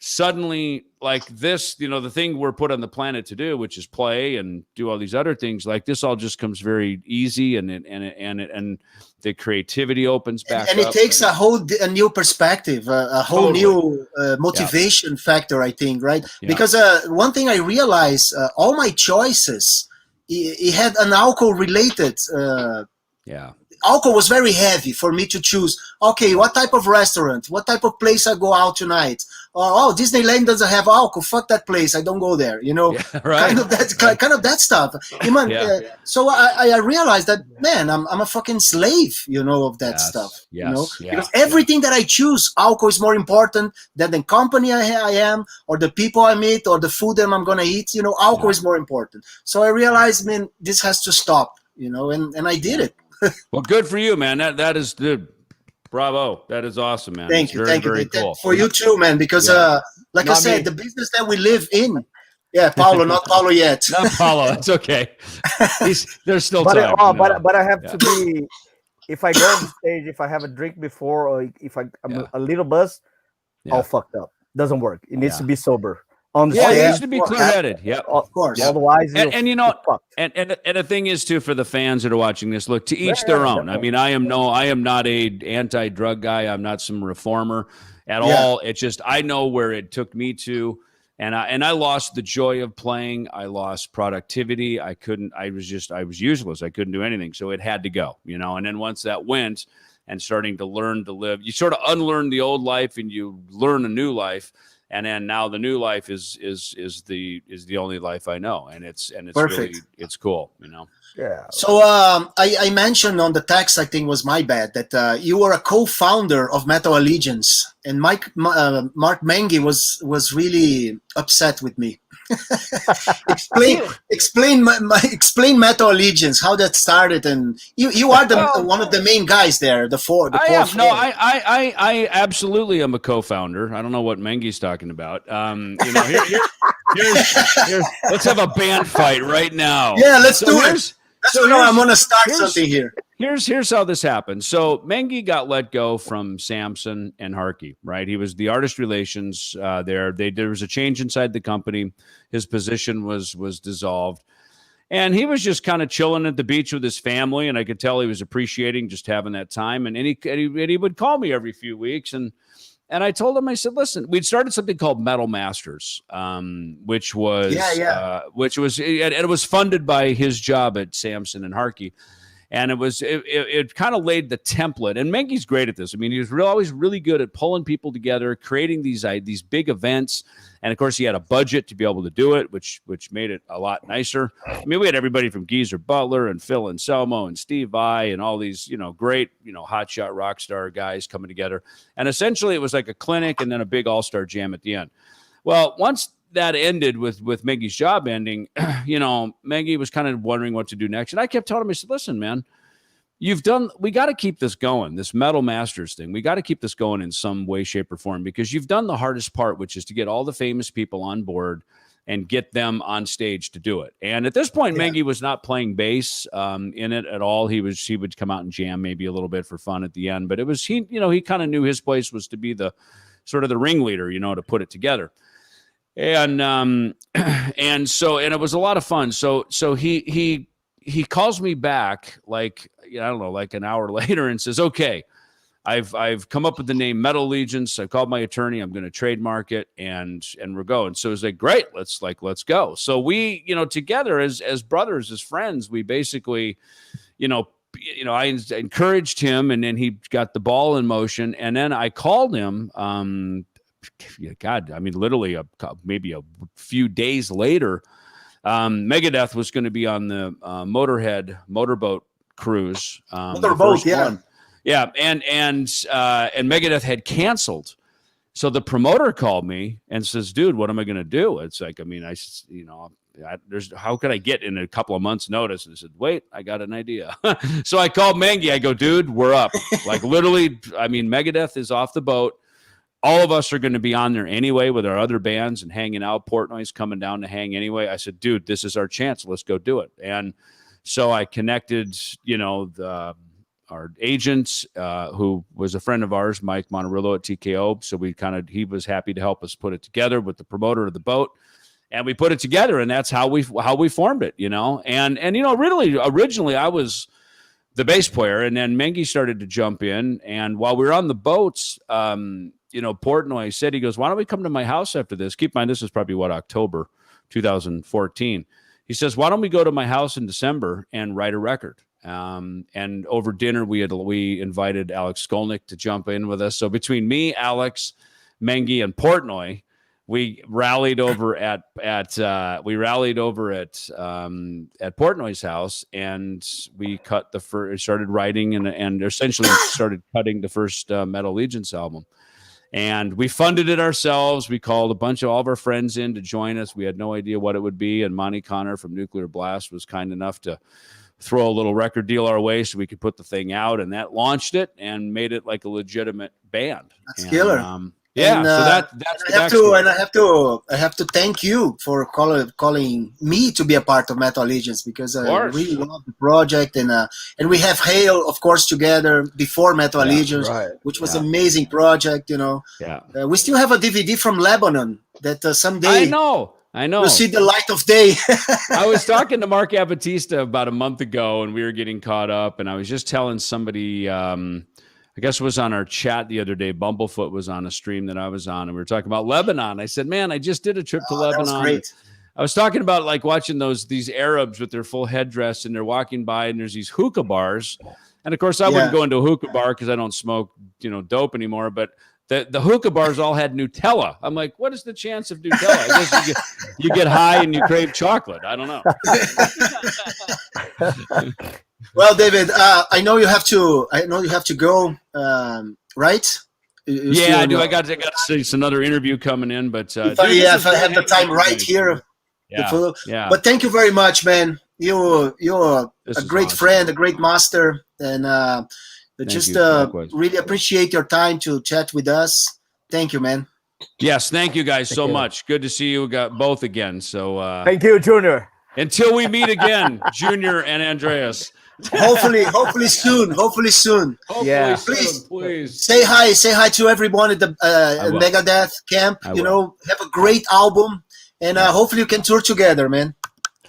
suddenly like this, you know, the thing we're put on the planet to do, which is play and do all these other things, like this all just comes very easy, and the creativity opens back and it up, takes a new perspective, a whole new motivation factor, I think, right? Because one thing I realized, all my choices, it had an alcohol related alcohol was very heavy for me to choose. Okay, what type of restaurant? What type of place I go out tonight? Oh, Disneyland doesn't have alcohol. Fuck that place. I don't go there. You know, kind of that stuff. So I realized that, man, I'm a fucking slave, you know, of that stuff. You know, because everything that I choose, alcohol is more important than the company I am, or the people I meet, or the food that I'm gonna eat. You know, alcohol is more important. So I realized, man, this has to stop. You know, and I did it. Well, good for you, man. That is good. Bravo. That is awesome, man. Thank you. Very cool. For you too, man, because like I said, the business that we live in. Yeah, Paulo, not Paulo yet. Not Paulo. That's okay. There's still time. But I have to be, if I go on stage, if I have a drink before, or if I'm a little buzzed, all fucked up. Doesn't work. It needs to be sober. It needs to be clear-headed. Yeah, of course. Otherwise, and you know, and the thing is too, for the fans that are watching this, look, to each their own. I mean, I am not a anti-drug guy. I'm not some reformer at all. It's just I know where it took me to, and I lost the joy of playing. I lost productivity. I was useless. I couldn't do anything. So it had to go, you know. And then once that went, and starting to learn to live, you sort of unlearn the old life and you learn a new life. And then now the new life is the only life I know, and it's perfect. Really, it's cool, you know. Yeah. So I mentioned on the text, I think was my bad, that you were a co-founder of Metal Allegiance, and Mark Mengi was really upset with me. explain Metal Allegiance, how that started, and you are one of the main guys there. I absolutely am a co-founder. I don't know what Mengi's talking about. You know, here's let's have a band fight right now. Yeah, let's do it. I'm going to start something here. Here's how this happened. So Mengi got let go from Samson and Harkey, right? He was the artist relations there. There was a change inside the company. His position was dissolved. And he was just kind of chilling at the beach with his family, and I could tell he was appreciating just having that time. And he would call me every few weeks, and I told him, I said, listen, we'd started something called Metal Masters, which was it was funded by his job at Samson and Harkey. And it kind of laid the template. And Mengi's great at this. I mean, he was always really good at pulling people together, creating these big events. And of course, he had a budget to be able to do it, which made it a lot nicer. I mean, we had everybody from Geezer Butler and Phil Anselmo and Steve Vai and all these, you know, great, you know, hotshot rock star guys coming together. And essentially, it was like a clinic and then a big all-star jam at the end. Well, once that ended with Mengi's job ending, you know, Mengi was kind of wondering what to do next. And I kept telling him, I said, listen, man, we got to keep this going, this Metal Masters thing. We got to keep this going in some way, shape, or form, because you've done the hardest part, which is to get all the famous people on board and get them on stage to do it. And at this point, Mengi was not playing bass in it at all. He would come out and jam maybe a little bit for fun at the end, but he kind of knew his place was to be the sort of the ringleader, you know, to put it together. And so it was a lot of fun. So he calls me back like, I don't know, like an hour later and says, okay, I've come up with the name Metal Allegiance. I called my attorney. I'm going to trademark it and we're going. So it's like, great, let's go. So we, you know, together as brothers, as friends, we basically, I encouraged him, and then he got the ball in motion. And then I called him, literally maybe a few days later, Megadeth was going to be on the motorboat cruise. Motorboat, yeah. One. Yeah, and Megadeth had canceled. So the promoter called me and says, dude, what am I going to do? It's like, I mean, how could I get in a couple of months notice? And I said, wait, I got an idea. So I called Mengi. I go, dude, we're up. Like literally, I mean, Megadeth is off the boat. All of us are going to be on there anyway with our other bands and hanging out. Portnoy's coming down to hang anyway. I said, dude, this is our chance. Let's go do it. And so I connected, our agent, who was a friend of ours, Mike Monterillo at TKO. So he was happy to help us put it together with the promoter of the boat, and we put it together, and that's how we formed it, and really originally I was the bass player, and then Mengi started to jump in, and while we were on the boats, Portnoy said, he goes, why don't we come to my house after this? Keep in mind, this was probably October 2014. He says, why don't we go to my house in December and write a record? And over dinner, we invited Alex Skolnick to jump in with us. So between me, Alex, Mengi, and Portnoy, we rallied over at Portnoy's house, and we started writing and essentially started cutting the first Metal Allegiance album. And we funded it ourselves. We called a bunch of all of our friends in to join us. We had no idea what it would be. And Monty Connor from Nuclear Blast was kind enough to throw a little record deal our way so we could put the thing out. And that launched it and made it like a legitimate band. That's killer. Yeah, and, so I have to thank you for calling me to be a part of Metal Allegiance, because I really love the project, and we have Hail, of course, together before Metal Allegiance, which was an amazing project. We still have a DVD from Lebanon that someday I know will see the light of day. I was talking to Mark Abatista about a month ago, and we were getting caught up, and I was just telling somebody. I guess it was on our chat the other day. Bumblefoot was on a stream that I was on, and we were talking about Lebanon. I said, man, I just did a trip to Lebanon. That was great. I was talking about like watching these Arabs with their full headdress, and they're walking by, and there's these hookah bars. And of course, I wouldn't go into a hookah bar because I don't smoke, dope anymore. But the hookah bars all had Nutella. I'm like, what is the chance of Nutella? I guess you get high and you crave chocolate. I don't know. Well, David, I know you have to go, right? I do. I got to see another interview coming in, but if I have the time right here. Yeah. But thank you very much, man. You're a great friend, a great master, and really appreciate your time to chat with us. Thank you, man. Yes, thank you guys so much. Good to see you both again. So thank you, Junior. Until we meet again, Junior and Andreas. Hopefully soon. Yeah. Please say hi to everyone at the Megadeth camp. Have a great album, and hopefully you can tour together, man.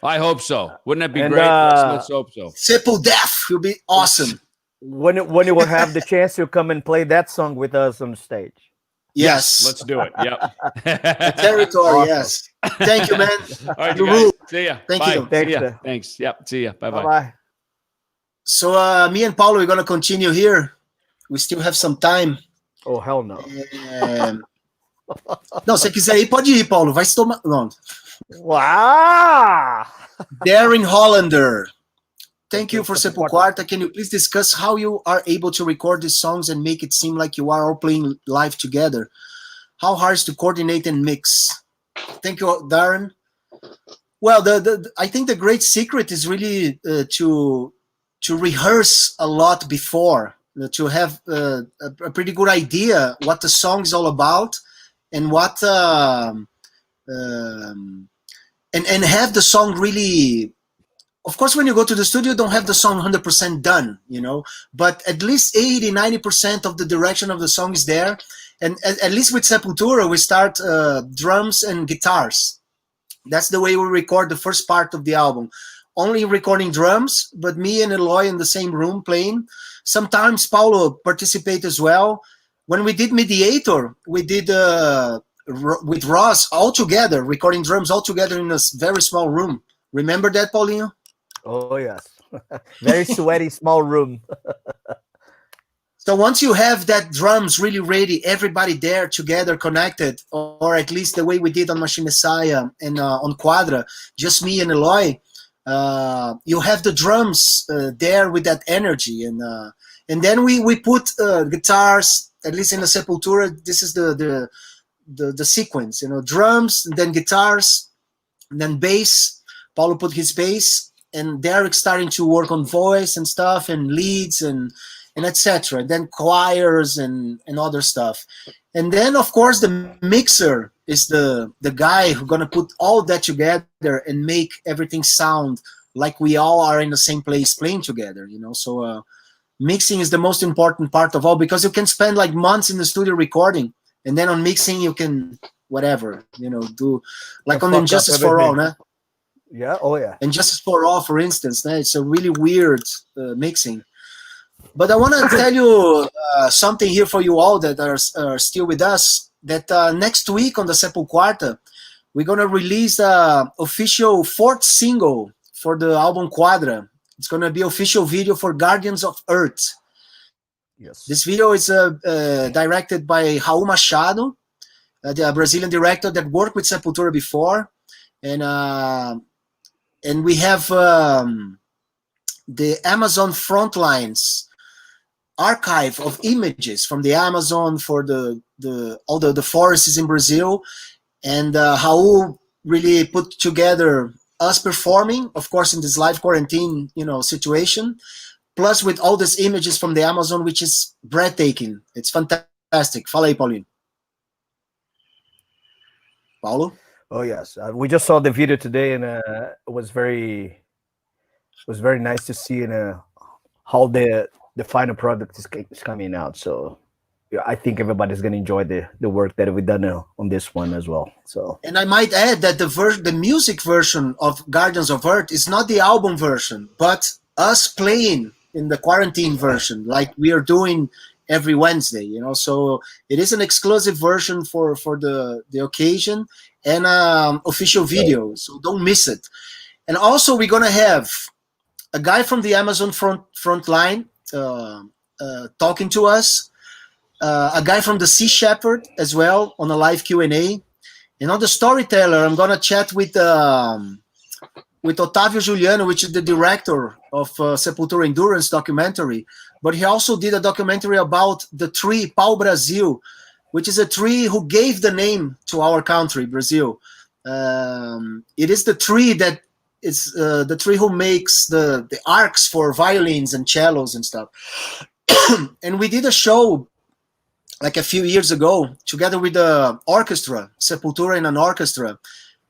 I hope so. Wouldn't that be great? Let's hope so. SepulDeath will be awesome. When you will have the chance to come and play that song with us on stage. Yes. Let's do it. Yep. Territory. Awesome. Yes. Thank you, man. All right, you guys. See ya. Thank you. See ya. Thanks. Yep. See ya. Bye-bye. Bye-bye. So me and Paulo, we're going to continue here. We still have some time. Oh, hell no. Não, se quiser ir, pode ir, Paulo. Vai se tomar... Não. Wow! Darren Hollander. Thank you for SepulQuarta. Can you please discuss how you are able to record these songs and make it seem like you are all playing live together? How hard is to coordinate and mix? Thank you, Darren. Well, I think the great secret is really to rehearse a lot before, to have a pretty good idea what the song is all about, and what and have the song really. Of course, when you go to the studio, don't have the song 100% done, but at least 80-90% of the direction of the song is there. And at least with Sepultura, we start drums and guitars. That's the way we record the first part of the album. Only recording drums, but me and Eloy in the same room playing. Sometimes Paulo participate as well. When we did Mediator, we did with Ross all together, recording drums all together in a very small room. Remember that, Paulinho? Oh, yes. Very sweaty, small room. So once you have that drums really ready, everybody there together connected, or at least the way we did on Machine Messiah and on QUADRA, just me and Eloy, you have the drums there with that energy. And then we put guitars, at least in the Sepultura, this is the sequence, you know, drums, and then guitars, and then bass. Paulo put his bass, and Derek starting to work on voice and stuff, and leads and etc. Then choirs and other stuff. And then, of course, the mixer is the guy who's gonna put all that together and make everything sound like we all are in the same place playing together, you know. So mixing is the most important part of all, because you can spend like months in the studio recording, and then on mixing you can whatever, you know, do like on Injustice for All, nah? Yeah, oh yeah. Injustice for All, for instance, nah? It's a really weird mixing. But I want to tell you something here for you all that are still with us, that next week on the SepulQuarta, we're going to release the official 4th single for the album QUADRA. It's going to be official video for Guardians of Earth. Yes. This video is directed by Raul Machado, the Brazilian director that worked with Sepultura before. And we have the Amazon Frontlines archive of images from the Amazon for all the forests in Brazil, and Raul really put together us performing, of course, in this live quarantine, you know, situation, plus with all these images from the Amazon, which is breathtaking. It's fantastic. Fala aí, Paulinho. Paulo? Oh yes, we just saw the video today, and it was very nice to see how the final product is coming out. So yeah, I think everybody's gonna enjoy the work that we've done on this one as well. So, and I might add that the music version of Guardians of Earth is not the album version, but us playing in the quarantine version, like we are doing every Wednesday, you know. So it is an exclusive version for the occasion, and official video. So don't miss it. And also we're gonna have a guy from the Amazon front line talking to us, a guy from the Sea Shepherd as well on a live Q&A, and on the storyteller I'm gonna chat with Otávio Juliano, which is the director of Sepultura Endurance documentary, but he also did a documentary about the tree Pau Brasil, which is a tree who gave the name to our country, Brazil. It is the tree that is the tree who makes the arcs for violins and cellos and stuff. And we did a show like a few years ago together with the orchestra, Sepultura in an orchestra,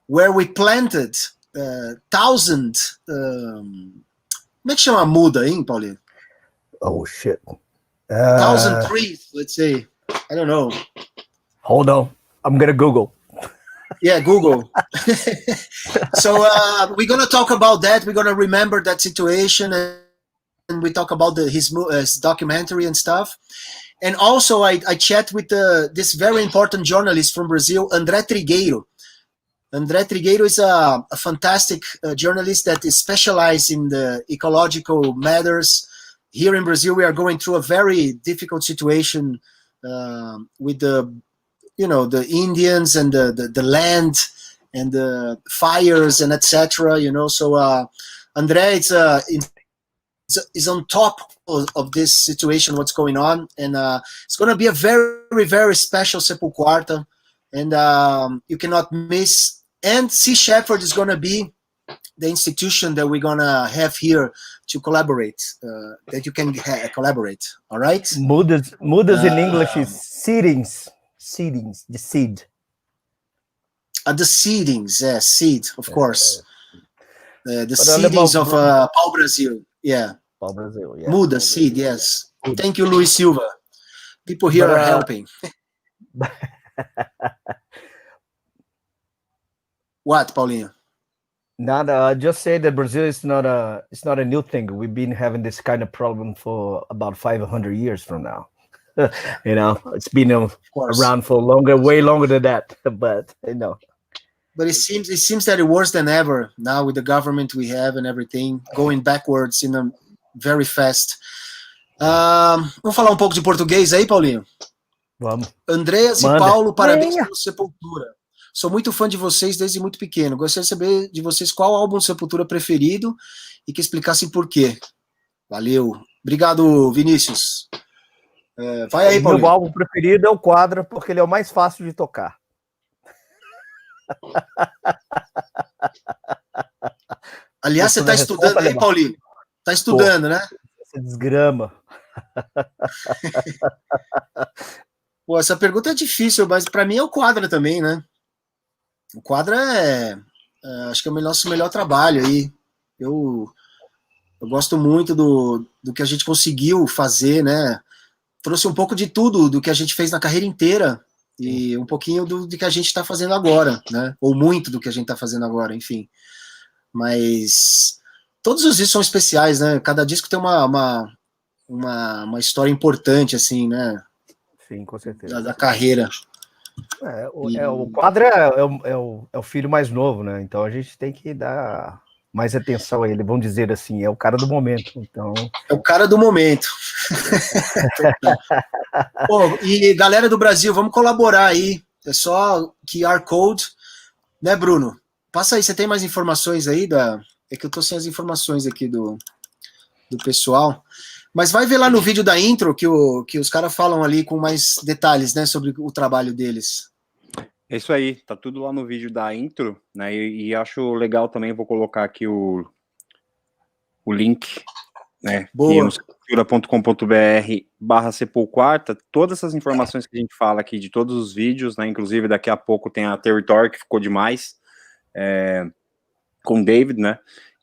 where we planted 1,000 como é que chama a muda, hein, Paulinho? Oh shit. 1,000 trees, let's say. I don't know. Hold on, I'm gonna Google. Yeah, Google. So we're gonna talk about that. We're gonna remember that situation, and we talk about his documentary and stuff. And also, I chat with this very important journalist from Brazil, André Trigueiro. André Trigueiro is a fantastic journalist that is specialized in the ecological matters. Here in Brazil, we are going through a very difficult situation with the Indians and the land and the fires and etc. You know, so André is on top of this situation, what's going on, and it's going to be a very, very special SepulQuarta, and you cannot miss. And Sea Shepherd is going to be the institution that we're going to have here to collaborate, that you can collaborate. All right. Mudas in English is seedings, the seed. The seedings, yeah, seed, of course. The seedings of Pau Brasil, yeah. Pau Brasil, yeah. Muda, seed, yes. Thank you, Luis Silva. People here are helping. What, Paulinho? Just say that Brazil is not a new thing. We've been having this kind of problem for about 500 years from now. You know, it's been around for way longer than that. But you know. But it seems that it's worse than ever now with the government we have and everything going backwards in a very fast. Vamos falar pouco de português aí, Paulinho? Vamos. Andreas e Paulo, parabéns pelo Sepultura. Sou muito fã de vocês desde muito pequeno. Gostaria de saber de vocês qual álbum Sepultura preferido e que explicassem por quê. Valeu. Obrigado, Vinícius. Vai aí, Paulinho. Meu álbum preferido é o Quadra, porque ele é o mais fácil de tocar. Aliás, você tá estudando aí, Paulinho? Tá estudando, né? Essa desgrama. Pô, essa pergunta é difícil, mas para mim é o Quadra também, né? O Quadra acho que é o nosso melhor trabalho aí. Eu gosto muito do que a gente conseguiu fazer, né? Trouxe um pouco de tudo do que a gente fez na carreira inteira e um pouquinho do que a gente está fazendo agora, né? Ou muito do que a gente está fazendo agora, enfim. Mas todos os discos são especiais, né? Cada disco tem uma história importante, assim, né? Sim, com certeza. Da carreira. O Quadra é o filho mais novo, né? Então a gente tem que dar mais atenção a ele, vamos dizer assim, é o cara do momento. Então... É o cara do momento. Pô, e galera do Brasil, vamos colaborar aí. É só QR Code, né, Bruno? Passa aí, você tem mais informações aí? É que eu tô sem as informações aqui do pessoal. Mas vai ver lá no vídeo da intro que os caras falam ali com mais detalhes, né, sobre o trabalho deles. É isso aí, tá tudo lá no vídeo da intro, né, e acho legal também, vou colocar aqui o link, né, aqui no sepultura.com.br/SepulQuarta, todas essas informações que a gente fala aqui de todos os vídeos, né, inclusive daqui a pouco tem a Territory, que ficou demais, com o David, né,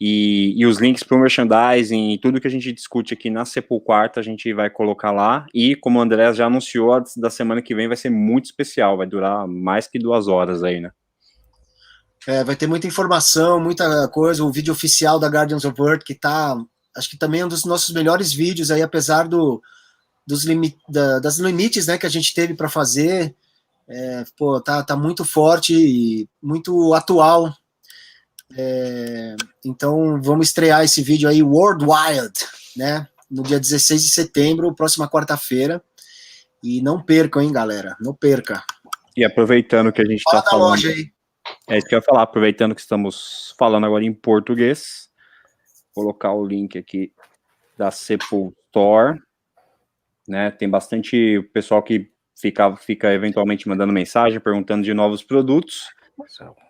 e os links para o merchandising e tudo que a gente discute aqui na SepulQuarta a gente vai colocar lá, e como o Andreas já anunciou, da semana que vem vai ser muito especial, vai durar mais que 2 horas aí, né. Vai ter muita informação, muita coisa, o vídeo oficial da Guardians of Earth, que tá, acho que também é um dos nossos melhores vídeos aí, apesar das limites, né, que a gente teve para fazer, pô, tá muito forte e muito atual. Então vamos estrear esse vídeo aí worldwide, né, no dia 16 de setembro, próxima quarta-feira, e não percam, hein, galera, não perca. E aproveitando que a gente tá falando, loja aí. É isso que eu ia falar, aproveitando que estamos falando agora em português, colocar o link aqui da Sepultura, né, tem bastante pessoal que fica eventualmente mandando mensagem, perguntando de novos produtos,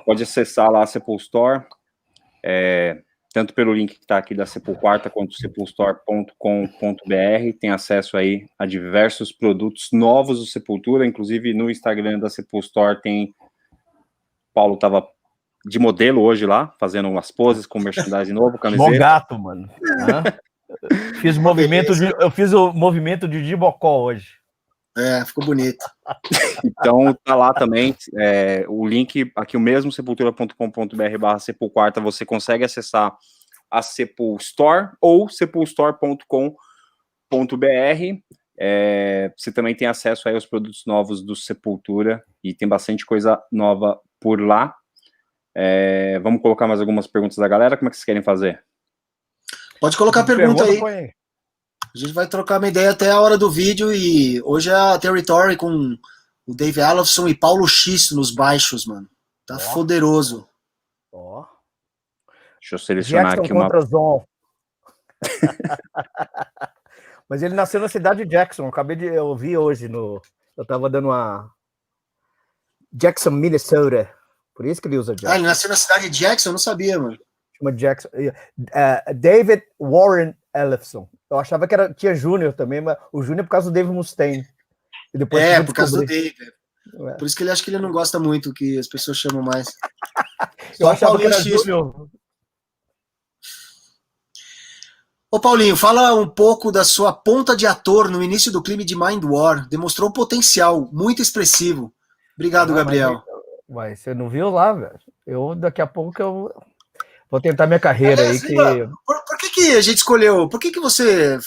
pode acessar lá a Sepultura, tanto pelo link que está aqui da SepulQuarta, quanto sepulstore.com.br, tem acesso aí a diversos produtos novos do Sepultura, inclusive no Instagram da Sepulstore tem, Paulo estava de modelo hoje lá, fazendo umas poses com merchandising novo, camiseta. Mó gato, mano. Eu fiz o movimento de Dibocó hoje. Ficou bonito. Então tá lá também, o link aqui, o mesmo, sepultura.com.br/SepulQuarta, você consegue acessar a Sepulstore ou sepulstore.com.br. Você também tem acesso aí aos produtos novos do Sepultura e tem bastante coisa nova por lá. Vamos colocar mais algumas perguntas da galera, como é que vocês querem fazer? Pode colocar pergunta aí. A gente vai trocar uma ideia até a hora do vídeo, e hoje é a Territory com o Dave Ellefson e Paulo X nos baixos, mano. Tá poderoso. Deixa eu selecionar Jackson aqui uma... Mas ele nasceu na cidade de Jackson, eu ouvi hoje eu tava dando uma... Jackson, Minnesota. Por isso que ele usa Jackson. Ele nasceu na cidade de Jackson? Eu não sabia, mano. Chama Jackson. David Warren Ellefson. Eu achava que tinha Júnior também, mas o Júnior é por causa do Dave Mustaine. E depois por causa do Dave. Por isso que ele acha que ele não gosta muito que as pessoas chamam mais. Eu achava que era Júnior. Ô Paulinho, fala um pouco da sua ponta de ator no início do clipe de Mind War. Demonstrou um potencial muito expressivo. Obrigado, Gabriel. Mas você não viu lá, velho? Daqui a pouco eu vou tentar minha carreira aí. Por que a gente escolheu? Por que você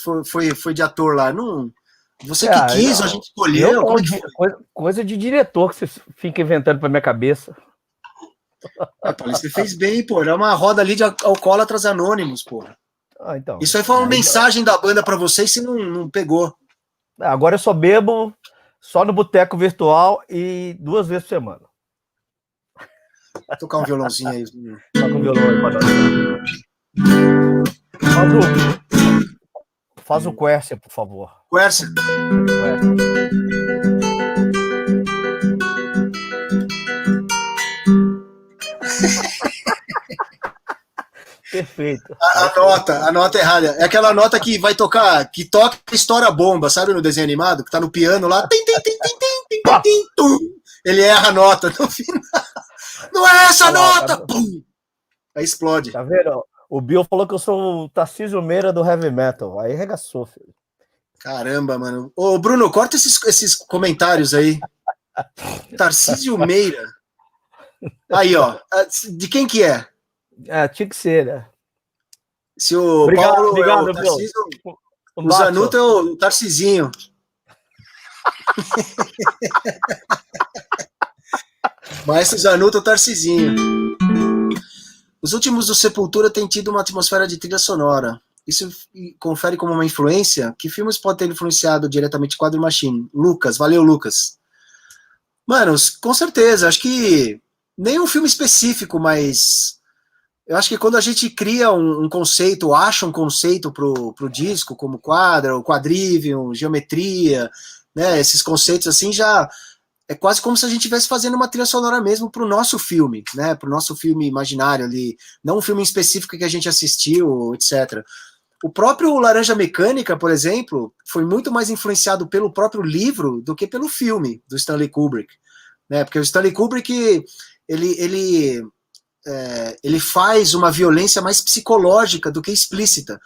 foi de ator lá? Não, você que quis, a gente escolheu? Coisa de diretor que você fica inventando pra minha cabeça. Paulo, você fez bem, pô. É uma roda ali de alcoólatras anônimos, pô. Então. Isso aí foi uma mensagem da banda pra vocês, se não pegou. Agora eu só bebo só no boteco virtual e 2 vezes por semana. Vou tocar um violãozinho aí. Toca um violão aí pra nós. faz o Quercia, por favor. Quercia. Perfeito. A nota errada. É aquela nota que vai tocar, que toca estoura bomba, sabe, no desenho animado? Que tá no piano lá. Tim, tim, tim, tim, tim, tim, tim, tum. Ele erra a nota no final. Não é essa nota! Pum! Aí explode. Tá vendo? O Bill falou que eu sou o Tarcísio Meira do heavy metal. Aí regaçou, filho. Caramba, mano. Ô, Bruno, corta esses comentários aí. Tarcísio Meira. Aí, ó. De quem que é? Tinha que ser, né? Se o Paulo obrigado, é o Tarcísio, o Nacho. Zanuto é o Tarcisinho. Maestro Zanuto é o Tarcisinho. Os últimos do Sepultura têm tido uma atmosfera de trilha sonora. Isso confere como uma influência? Que filmes podem ter influenciado diretamente Quadro Machine? Lucas, valeu, Lucas. Mano, com certeza. Acho que nenhum filme específico, mas eu acho que quando a gente cria um conceito, acha um conceito pro disco, como Quadra, o Quadrivium, Geometria, né? Esses conceitos assim já é quase como se a gente estivesse fazendo uma trilha sonora mesmo pro nosso filme, né? Pro nosso filme imaginário ali, não um filme específico que a gente assistiu, etc. O próprio Laranja Mecânica, por exemplo, foi muito mais influenciado pelo próprio livro do que pelo filme do Stanley Kubrick, né? Porque o Stanley Kubrick ele faz uma violência mais psicológica do que explícita.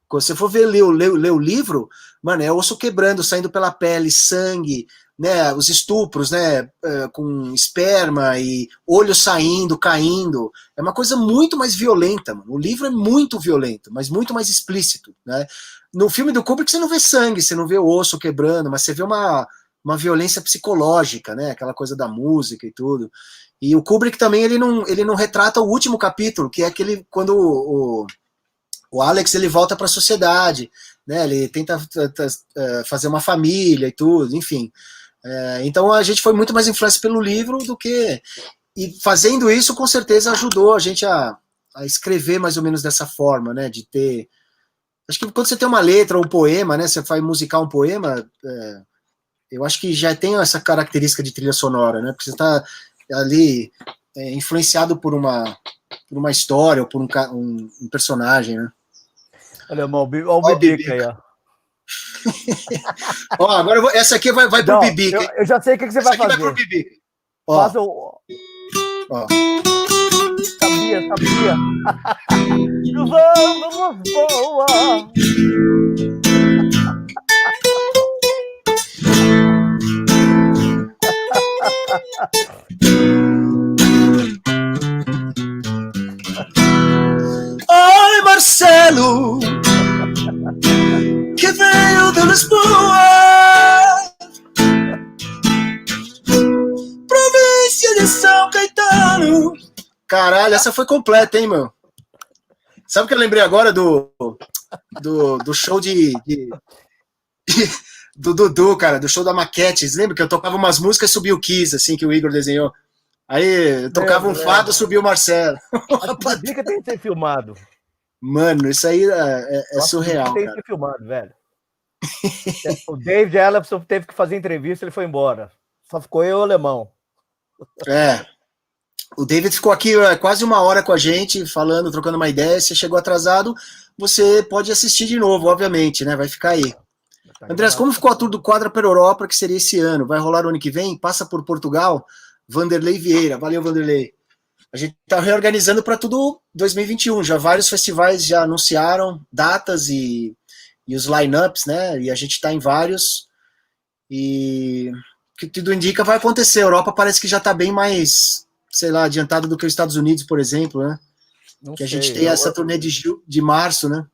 Quando você for ler o livro, mano, é osso quebrando, saindo pela pele, sangue, né, os estupros, né, com esperma e olho saindo, caindo. É uma coisa muito mais violenta, mano. O livro é muito violento, mas muito mais explícito, né? No filme do Kubrick você não vê sangue, você não vê o osso quebrando, mas você vê uma violência psicológica, né, aquela coisa da música e tudo. E o Kubrick também, ele não retrata o último capítulo, que é aquele quando o Alex ele volta para a sociedade, né? Ele tenta fazer uma família e tudo, enfim. Então a gente foi muito mais influenciado pelo livro do que... E fazendo isso, com certeza, ajudou a gente a escrever mais ou menos dessa forma, né? De ter... Acho que quando você tem uma letra ou um poema, né? Você vai musicar um poema, eu acho que já tem essa característica de trilha sonora, né? Porque você está ali influenciado por uma história ou por um personagem, né? Olha, o Bibica aí, ó. Ó, agora essa aqui vai pro Bibica. Eu já sei o que você vai fazer. Essa aqui vai pro Bibica. Ó. Faz o... Ó. Sabia. Vamos voar. Ai, Marcelo, que veio de Lisboa, província de São Caetano. Caralho, essa foi completa, hein, meu? Sabe o que eu lembrei agora do show do Dudu, cara, do show da Maquete? Lembra que eu tocava umas músicas e subia o Kiss, assim, que o Igor desenhou? Aí eu tocava um fado, subiu o Marcelo. A dica tem que ser filmado. Mano, isso aí é surreal, tem que ser filmado, velho. O David Ellefson teve que fazer entrevista, ele foi embora. Só ficou eu e o alemão. O David ficou aqui quase uma hora com a gente, falando, trocando uma ideia. Se chegou atrasado, você pode assistir de novo, obviamente, né? Vai ficar aí. Andreas, como ficou a tour do Quadra pela Europa, que seria esse ano? Vai rolar o ano que vem? Passa por Portugal? Vanderlei Vieira. Valeu, Vanderlei. A gente está reorganizando para tudo 2021. Já vários festivais já anunciaram datas e os lineups, né? E a gente está em vários. E o que tudo indica vai acontecer. A Europa parece que já está bem mais, sei lá, adiantado do que os Estados Unidos, por exemplo, né? A gente tem essa turnê de março, né?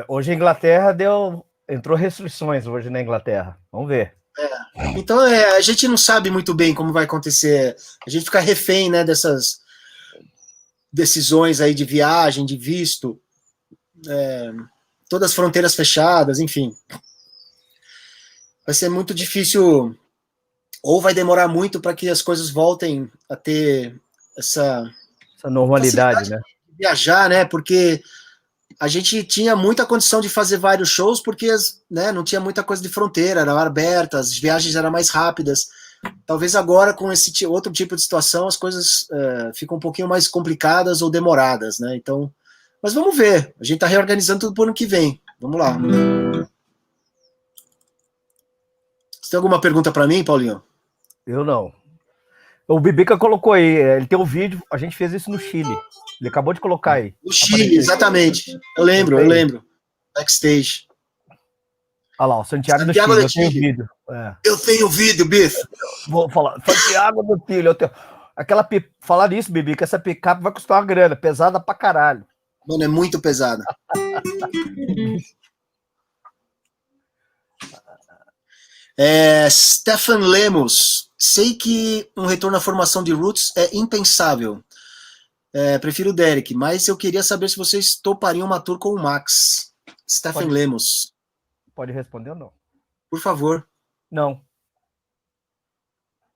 Hoje a Inglaterra entrou restrições hoje na Inglaterra. Vamos ver. Então a gente não sabe muito bem como vai acontecer. A gente fica refém, né, dessas decisões aí de viagem, de visto, todas as fronteiras fechadas, enfim. Vai ser muito difícil, ou vai demorar muito para que as coisas voltem a ter essa normalidade, né? De viajar, né? Porque a gente tinha muita condição de fazer vários shows, porque né, não tinha muita coisa de fronteira, era aberta, as viagens eram mais rápidas. Talvez agora, com esse outro tipo de situação, as coisas ficam um pouquinho mais complicadas ou demoradas, né? Então, mas vamos ver. A gente está reorganizando tudo para o ano que vem. Vamos lá. Você tem alguma pergunta para mim, Paulinho? Eu não. O Bibica colocou aí, ele tem um vídeo, a gente fez isso no Chile. Ele acabou de colocar aí. No Chile, exatamente. Eu lembro. Backstage. Olha lá, o Santiago do Chile, eu tenho vídeo. Eu tenho vídeo, bicho. Vou falar, Santiago do Chile, eu tenho... Falar nisso, Bibi, que essa picape vai custar uma grana, pesada pra caralho. Mano, é muito pesada. Stefan Lemos. Sei que um retorno à formação de Roots é impensável. Prefiro o Derek, mas eu queria saber se vocês topariam uma tour com o Max. Stefan Lemos. Pode responder ou não? Por favor. Não.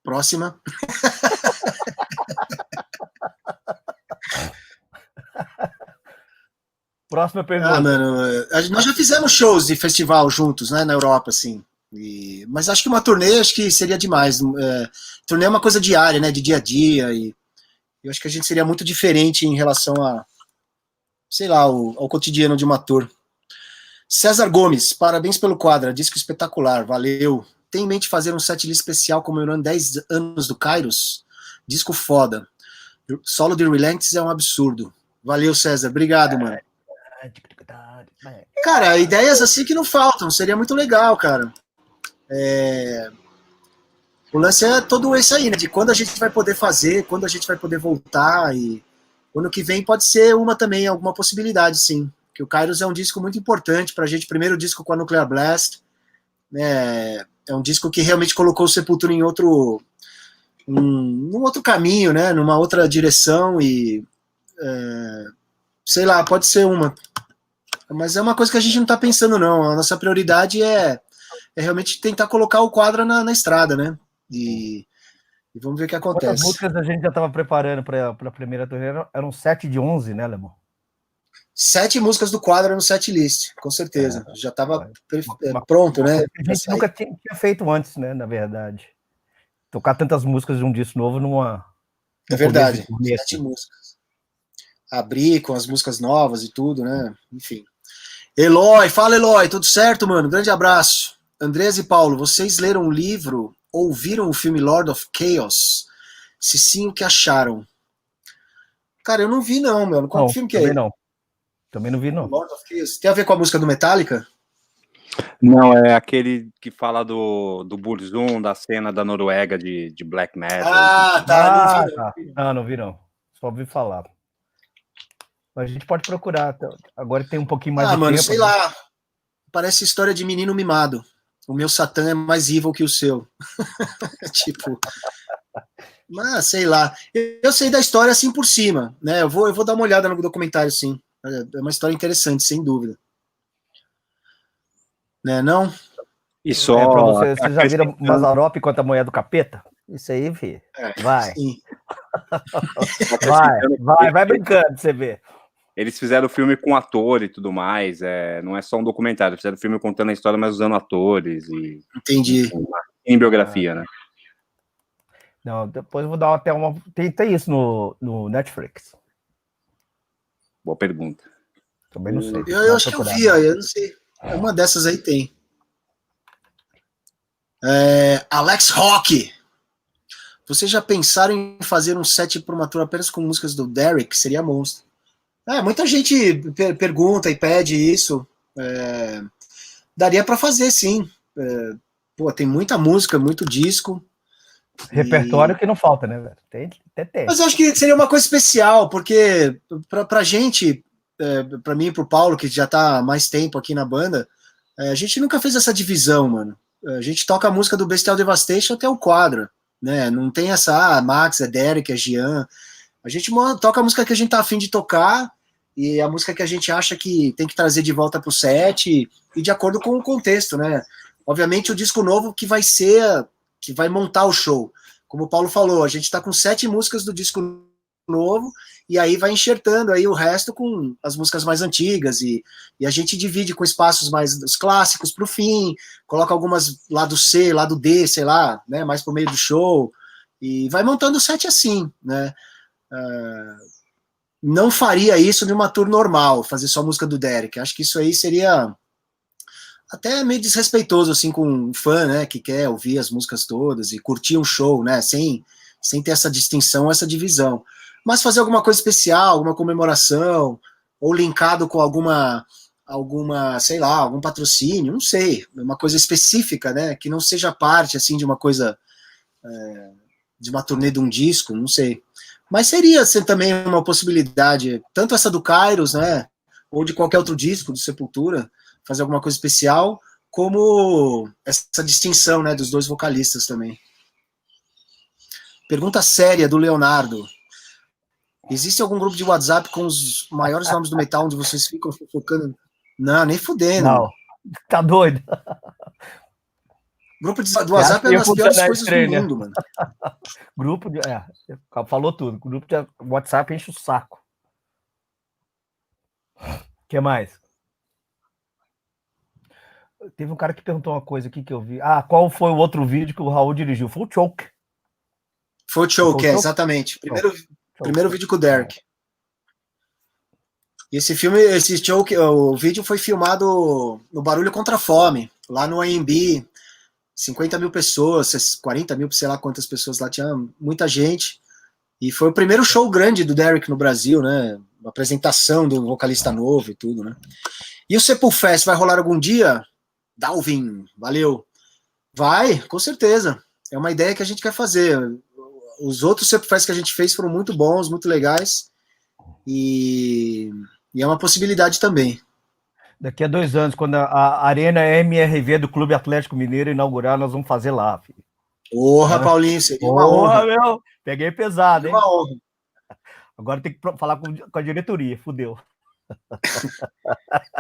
Próxima. Próxima pergunta. Mano, nós já fizemos shows de festival juntos, né, na Europa, assim. Mas acho que uma turnê acho que seria demais. Turnê é uma coisa diária, né, de dia a dia, e eu acho que a gente seria muito diferente em relação a, sei lá, ao cotidiano de uma tour. César Gomes, parabéns pelo Quadra, disco espetacular, valeu. Tem em mente fazer um setlist especial comemorando 10 anos do Kairos? Disco foda. Solo de Relentless é um absurdo. Valeu, César, obrigado, mano. Cara, ideias assim que não faltam, seria muito legal, cara. O lance é todo esse aí, né? De quando a gente vai poder fazer, quando a gente vai poder voltar, e o ano que vem pode ser uma também, alguma possibilidade, sim. Porque o Kairos é um disco muito importante pra gente, primeiro disco com a Nuclear Blast, né? É um disco que realmente colocou o Sepultura em num outro caminho, né? Numa outra direção, e sei lá, pode ser uma. Mas é uma coisa que a gente não tá pensando, não. A nossa prioridade é realmente tentar colocar o Quadra na estrada, né? E vamos ver o que acontece. Quantas músicas a gente já estava preparando para a primeira turnê? Eram 7 de 11, né, Lemon? 7 músicas do Quadra no setlist, com certeza. Já estava pronto, né? A gente nunca tinha feito antes, né, na verdade. Tocar tantas músicas de um disco novo numa... É verdade, 7 músicas. Abrir com as músicas novas e tudo, né? Enfim. Eloy, fala Eloy, tudo certo, mano? Grande abraço. Andreas e Paulo, vocês leram o livro ou viram o filme Lord of Chaos? Se sim, o que acharam? Cara, eu não vi não, mano. Qual filme que é? Também não vi não. Lord of Chaos. Tem a ver com a música do Metallica? Não, é aquele que fala do Burzum, da cena da Noruega de black metal. Tá. Não vi não. Só ouvi falar. Mas a gente pode procurar. Agora tem um pouquinho mais de mano, tempo. Sei lá. Parece história de menino mimado. O meu Satã é mais evil que o seu. Tipo... Mas, sei lá. Eu sei da história assim por cima, né? Eu vou dar uma olhada no documentário, sim. É uma história interessante, sem dúvida. Né, não? E só... Vocês já viram Mazarop contra a mulher do capeta? Isso aí, filho. Vai. Sim. vai brincando, você vê. Eles fizeram o filme com ator e tudo mais, não é só um documentário, fizeram o filme contando a história, mas usando atores e... Entendi. Em biografia, né? Não, depois eu vou dar até uma... Tem isso no Netflix. Boa pergunta. Também não sei. Eu acho que eu vi, eu não sei. Uma dessas aí tem. Alex Rock. Vocês já pensaram em fazer um set por uma tour apenas com músicas do Derek? Seria monstro. Muita gente pergunta e pede isso. Daria para fazer, sim. Tem muita música, muito disco. Repertório que não falta, né, velho? Tem. Mas eu acho que seria uma coisa especial, porque pra gente, pra mim e pro Paulo, que já tá há mais tempo aqui na banda, a gente nunca fez essa divisão, mano. A gente toca a música do Bestial Devastation até o Quadra, né? Não tem essa, Max, Derek, Jean. A gente toca a música que a gente tá afim de tocar e a música que a gente acha que tem que trazer de volta pro set e de acordo com o contexto, né? Obviamente o disco novo que vai montar o show. Como o Paulo falou, a gente tá com 7 músicas do disco novo, e aí vai enxertando aí o resto com as músicas mais antigas, e a gente divide com espaços mais os clássicos pro fim, coloca algumas lado C, lado D, sei lá, né, mais pro meio do show, e vai montando o set assim, né. Não faria isso de uma tour normal, fazer só música do Derek. Acho que isso aí seria até meio desrespeitoso, assim, com um fã, né, que quer ouvir as músicas todas e curtir um show, né, sem ter essa distinção, essa divisão. Mas fazer alguma coisa especial, alguma comemoração, ou linkado com alguma, sei lá, algum patrocínio, não sei, uma coisa específica, né, que não seja parte, assim, de uma coisa, de uma turnê de um disco, não sei. Mas seria também uma possibilidade, tanto essa do Kairos, né, ou de qualquer outro disco do Sepultura, fazer alguma coisa especial, como essa distinção, né, dos dois vocalistas também. Pergunta séria do Leonardo. Existe algum grupo de WhatsApp com os maiores nomes do metal onde vocês ficam focando? Não, nem fudendo. Não, tá doido. Grupo do WhatsApp é uma das piores coisas do mundo, mano. Grupo de... falou tudo. Grupo de WhatsApp enche o saco. O que mais? Teve um cara que perguntou uma coisa aqui que eu vi. Qual foi o outro vídeo que o Raul dirigiu? Foi o Choke. Foi o Choke, exatamente. Primeiro vídeo com o Derek. E esse filme, esse Choke, o vídeo foi filmado no Barulho Contra a Fome, lá no AMB. 50 mil pessoas, 40 mil, sei lá quantas pessoas lá, tinha muita gente. E foi o primeiro show grande do Derek no Brasil, né? Uma apresentação do vocalista novo e tudo, né? E o Sepulfest vai rolar algum dia? Dalvin, valeu. Vai, com certeza. É uma ideia que a gente quer fazer. Os outros Sepulfest que a gente fez foram muito bons, muito legais. E é uma possibilidade também. Daqui a 2 anos, quando a Arena MRV do Clube Atlético Mineiro inaugurar, nós vamos fazer lá, filho. Porra, Paulinho, seria uma honra. Meu, peguei pesado, hein? Uma honra. Agora tem que falar com a diretoria, fudeu.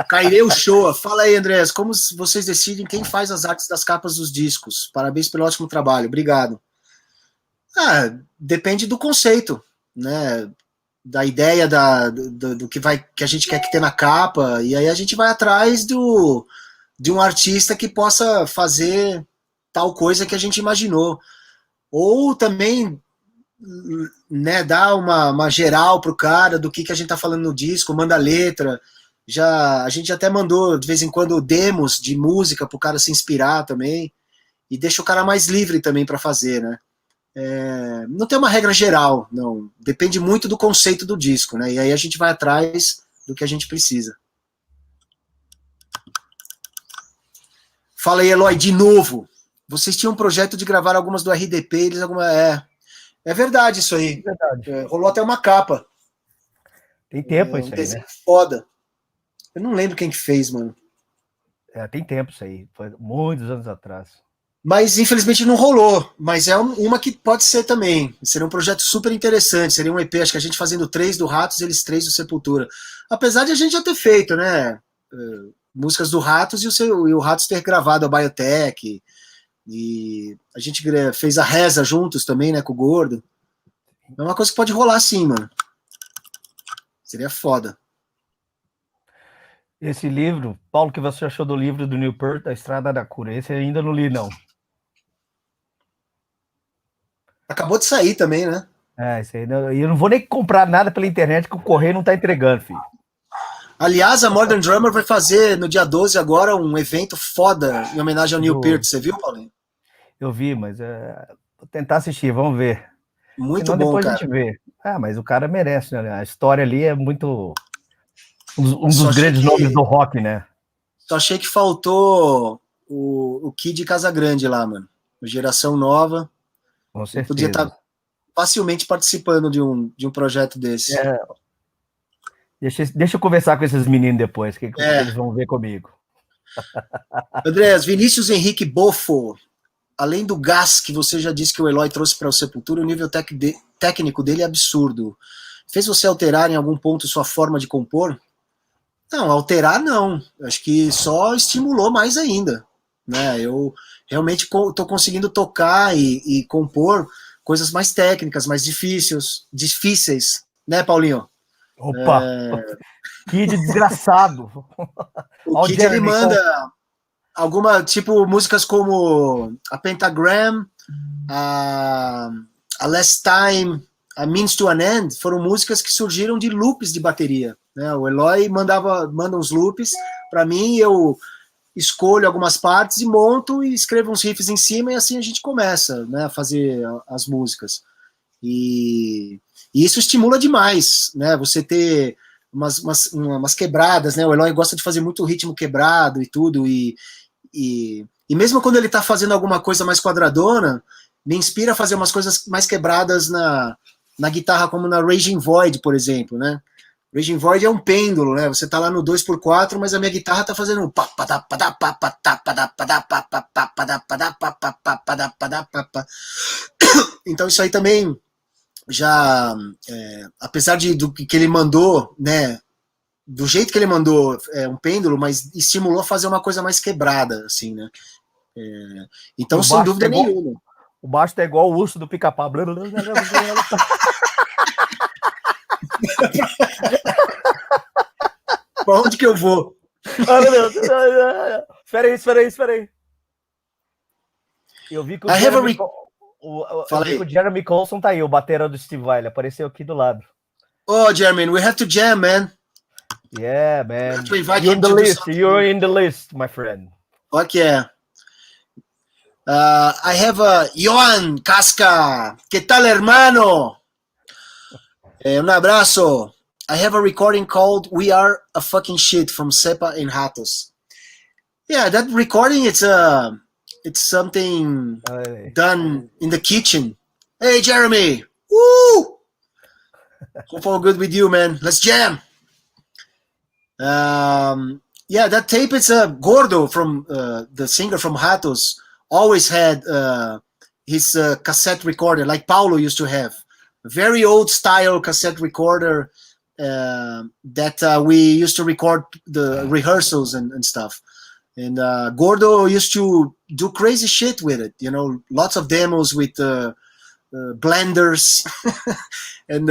Caireu Show. Fala aí, Andreas, como vocês decidem quem faz as artes das capas dos discos? Parabéns pelo ótimo trabalho, obrigado. Depende do conceito, né? Da ideia do que a gente quer que tenha na capa, e aí a gente vai atrás de um artista que possa fazer tal coisa que a gente imaginou. Ou também, né, dar uma geral pro cara do que a gente tá falando no disco, manda letra. A gente até mandou, de vez em quando, demos de música pro cara se inspirar também, e deixa o cara mais livre também para fazer, né? Não tem uma regra geral, não. Depende muito do conceito do disco, né? E aí a gente vai atrás do que a gente precisa. Fala aí, Eloy, de novo. Vocês tinham um projeto de gravar algumas do RDP, é verdade isso aí. Verdade. Rolou até uma capa. Tem tempo isso aí, né? Foda. Eu não lembro quem que fez, mano. Tem tempo isso aí. Foi muitos anos atrás. Mas infelizmente não rolou, mas é uma que pode ser também. Seria um projeto super interessante, seria um EP, acho que a gente fazendo 3 do Ratos, eles 3 do Sepultura. Apesar de a gente já ter feito, né, músicas do Ratos e o Ratos ter gravado a Biotech, e a gente fez a Reza juntos também, né, com o Gordo. É uma coisa que pode rolar sim, mano. Seria foda. Esse livro, Paulo, o que você achou do livro do Neil Peart, A Estrada da Cura? Esse eu ainda não li, não. Acabou de sair também, né? Isso aí. Eu não vou nem comprar nada pela internet que o correio não tá entregando, filho. Aliás, a Modern Drummer vai fazer no dia 12 agora um evento foda em homenagem ao Neil Peart. Você viu, Paulinho? Eu vi, mas vou tentar assistir, vamos ver. Muito Senão bom, depois cara. A gente vê. Mas o cara merece, né? A história ali é muito... Um dos grandes nomes do rock, né? Só achei que faltou o Kid Casagrande lá, mano. Geração nova. Com certeza. Podia estar facilmente participando de um projeto desse. Deixa eu conversar com esses meninos depois, que eles vão ver comigo. Andreas, Vinícius Henrique Bofo. Além do gás que você já disse que o Eloy trouxe para o Sepultura, o nível técnico dele é absurdo. Fez você alterar em algum ponto sua forma de compor? Não, alterar não. Acho que só estimulou mais ainda. Né? Eu realmente estou conseguindo tocar e compor coisas mais técnicas, mais difíceis, né, Paulinho? Opa! Kid desgraçado. O Kid, ele manda alguma, tipo, músicas como a Pentagram, a Last Time, a Means to an End, foram músicas que surgiram de loops de bateria, né? O Eloy manda uns loops para mim, eu escolho algumas partes e monto e escrevo uns riffs em cima, e assim a gente começa, né, a fazer as músicas. E isso estimula demais, né? Você ter umas quebradas, né? O Eloy gosta de fazer muito ritmo quebrado e tudo, e mesmo quando ele tá fazendo alguma coisa mais quadradona, me inspira a fazer umas coisas mais quebradas na guitarra, como na Raging Void, por exemplo, né? Raging Void é um pêndulo, né? Você tá lá no 2x4, mas a minha guitarra tá fazendo um... Então isso aí também já... apesar do que ele mandou, né? Do jeito que ele mandou, um pêndulo, mas estimulou a fazer uma coisa mais quebrada, assim, né? Então, sem dúvida nenhuma. O baixo tá igual o urso do Pica-Pau. Pra onde que eu vou? Ah, meu Deus. Espera aí. Eu vi que o Jeremy Colson tá aí, o batera do Steve Vai, ele apareceu aqui do lado. Oh, Jeremy, we have to jam, man. Yeah, man. You're in the list, my friend. Fuck yeah. I have a Johan Casca. ¿Qué tal, hermano? Un abrazo. I have a recording called We Are a Fucking Shit from Sepa and Ratos. Yeah, that recording, it's something done in the kitchen. Hey, Jeremy. Woo! Hope all good with you, man. Let's jam. Yeah, that tape, it's Gordo, from the singer from Ratos, always had his cassette recorder, like Paulo used to have. A very old style cassette recorder that we used to record the rehearsals and stuff. And Gordo used to do crazy shit with it, you know, lots of demos with blenders and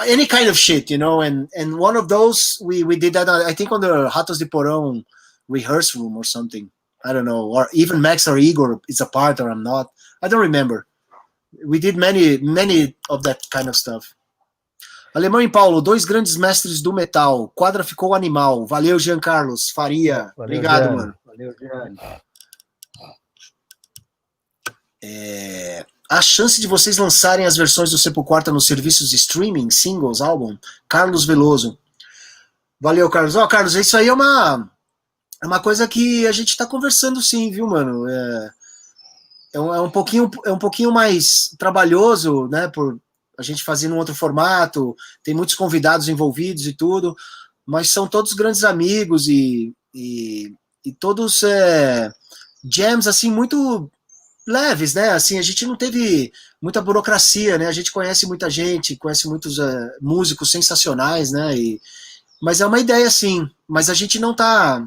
any kind of shit, you know. And one of those, we did that, I think, on the Ratos de Porão rehearse room or something. I don't know, or even Max or Igor is a part, or I'm not. I don't remember. We did many of that kind of stuff. Alemão e Paulo, dois grandes mestres do metal. Quadra ficou animal. Valeu, Jean Carlos Faria. Valeu, obrigado, Jean. mano. Valeu, Jean. A chance de vocês lançarem as versões do SepulQuarta nos serviços de streaming, singles, álbum? Carlos Veloso. Valeu, Carlos. Ó, Carlos, isso aí é uma coisa que a gente tá conversando, sim, viu, mano? É um pouquinho mais trabalhoso, né, por a gente fazer num outro formato, tem muitos convidados envolvidos e tudo, mas são todos grandes amigos e todos jams, assim, muito leves, né, assim, a gente não teve muita burocracia, né, a gente conhece muita gente, conhece muitos músicos sensacionais, né, mas é uma ideia, assim, mas a gente não tá,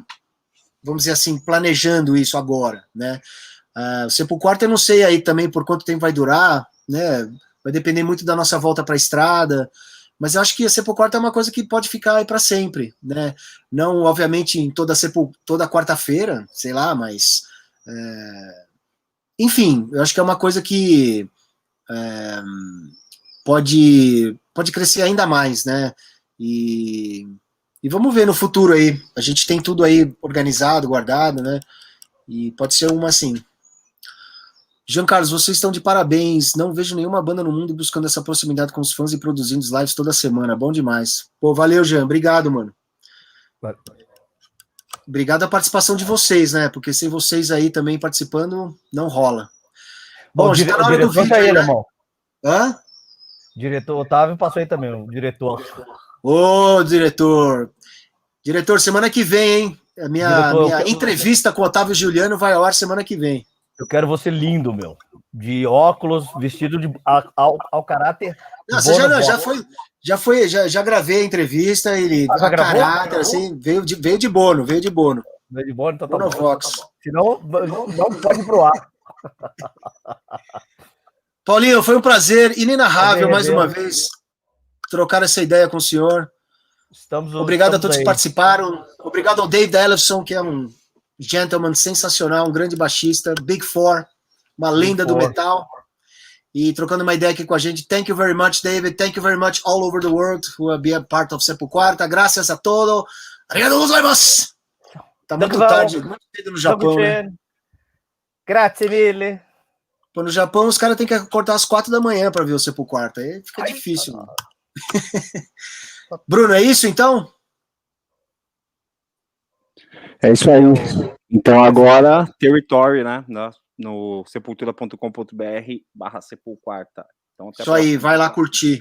vamos dizer assim, planejando isso agora, né. O SepulQuarta eu não sei aí também por quanto tempo vai durar, né, vai depender muito da nossa volta para a estrada, mas eu acho que a SepulQuarta é uma coisa que pode ficar aí para sempre, né? Não, obviamente, em toda quarta-feira, sei lá, mas... enfim, eu acho que é uma coisa que pode crescer ainda mais, né? E vamos ver no futuro aí. A gente tem tudo aí organizado, guardado, né? E pode ser uma assim... Jean Carlos, vocês estão de parabéns. Não vejo nenhuma banda no mundo buscando essa proximidade com os fãs e produzindo os lives toda semana. Bom demais. Pô, valeu, Jean. Obrigado, mano. Obrigado a participação de vocês, né? Porque sem vocês aí também participando, não rola. Bom, já tá na hora do vídeo, tá aí, né? irmão. Hã? Diretor Otávio passou aí também, o diretor. Ô, diretor. Diretor, semana que vem, hein? A minha entrevista com o Otávio Giuliano vai ao ar semana que vem. Eu quero você lindo, meu. De óculos, vestido ao caráter. Não, você já gravei a entrevista, ele a caráter, assim, veio de bono. Veio de bono, então tá bom. Senão, não pode ir pro ar. Paulinho, foi um prazer inenarrável mais uma vez trocar essa ideia com o senhor. Obrigado a todos que participaram. Obrigado ao David Ellefson, que é um gentleman sensacional, um grande baixista, Big Four, uma lenda do metal. E trocando uma ideia aqui com a gente. Thank you very much, David. Thank you very much all over the world who will be a part of SepulQuarta. Gracias a todos. Obrigado gozaimasu. Tá muito tarde, muito cedo no Japão, né? Grazie mille. Pô, no Japão, os caras têm que acordar às 4 da manhã para ver o SepulQuarta. Aí fica difícil. Bruno, é isso então? É isso aí. Então agora, territory, né? No sepultura.com.br/SepulQuarta. Então, isso aí, vai lá curtir.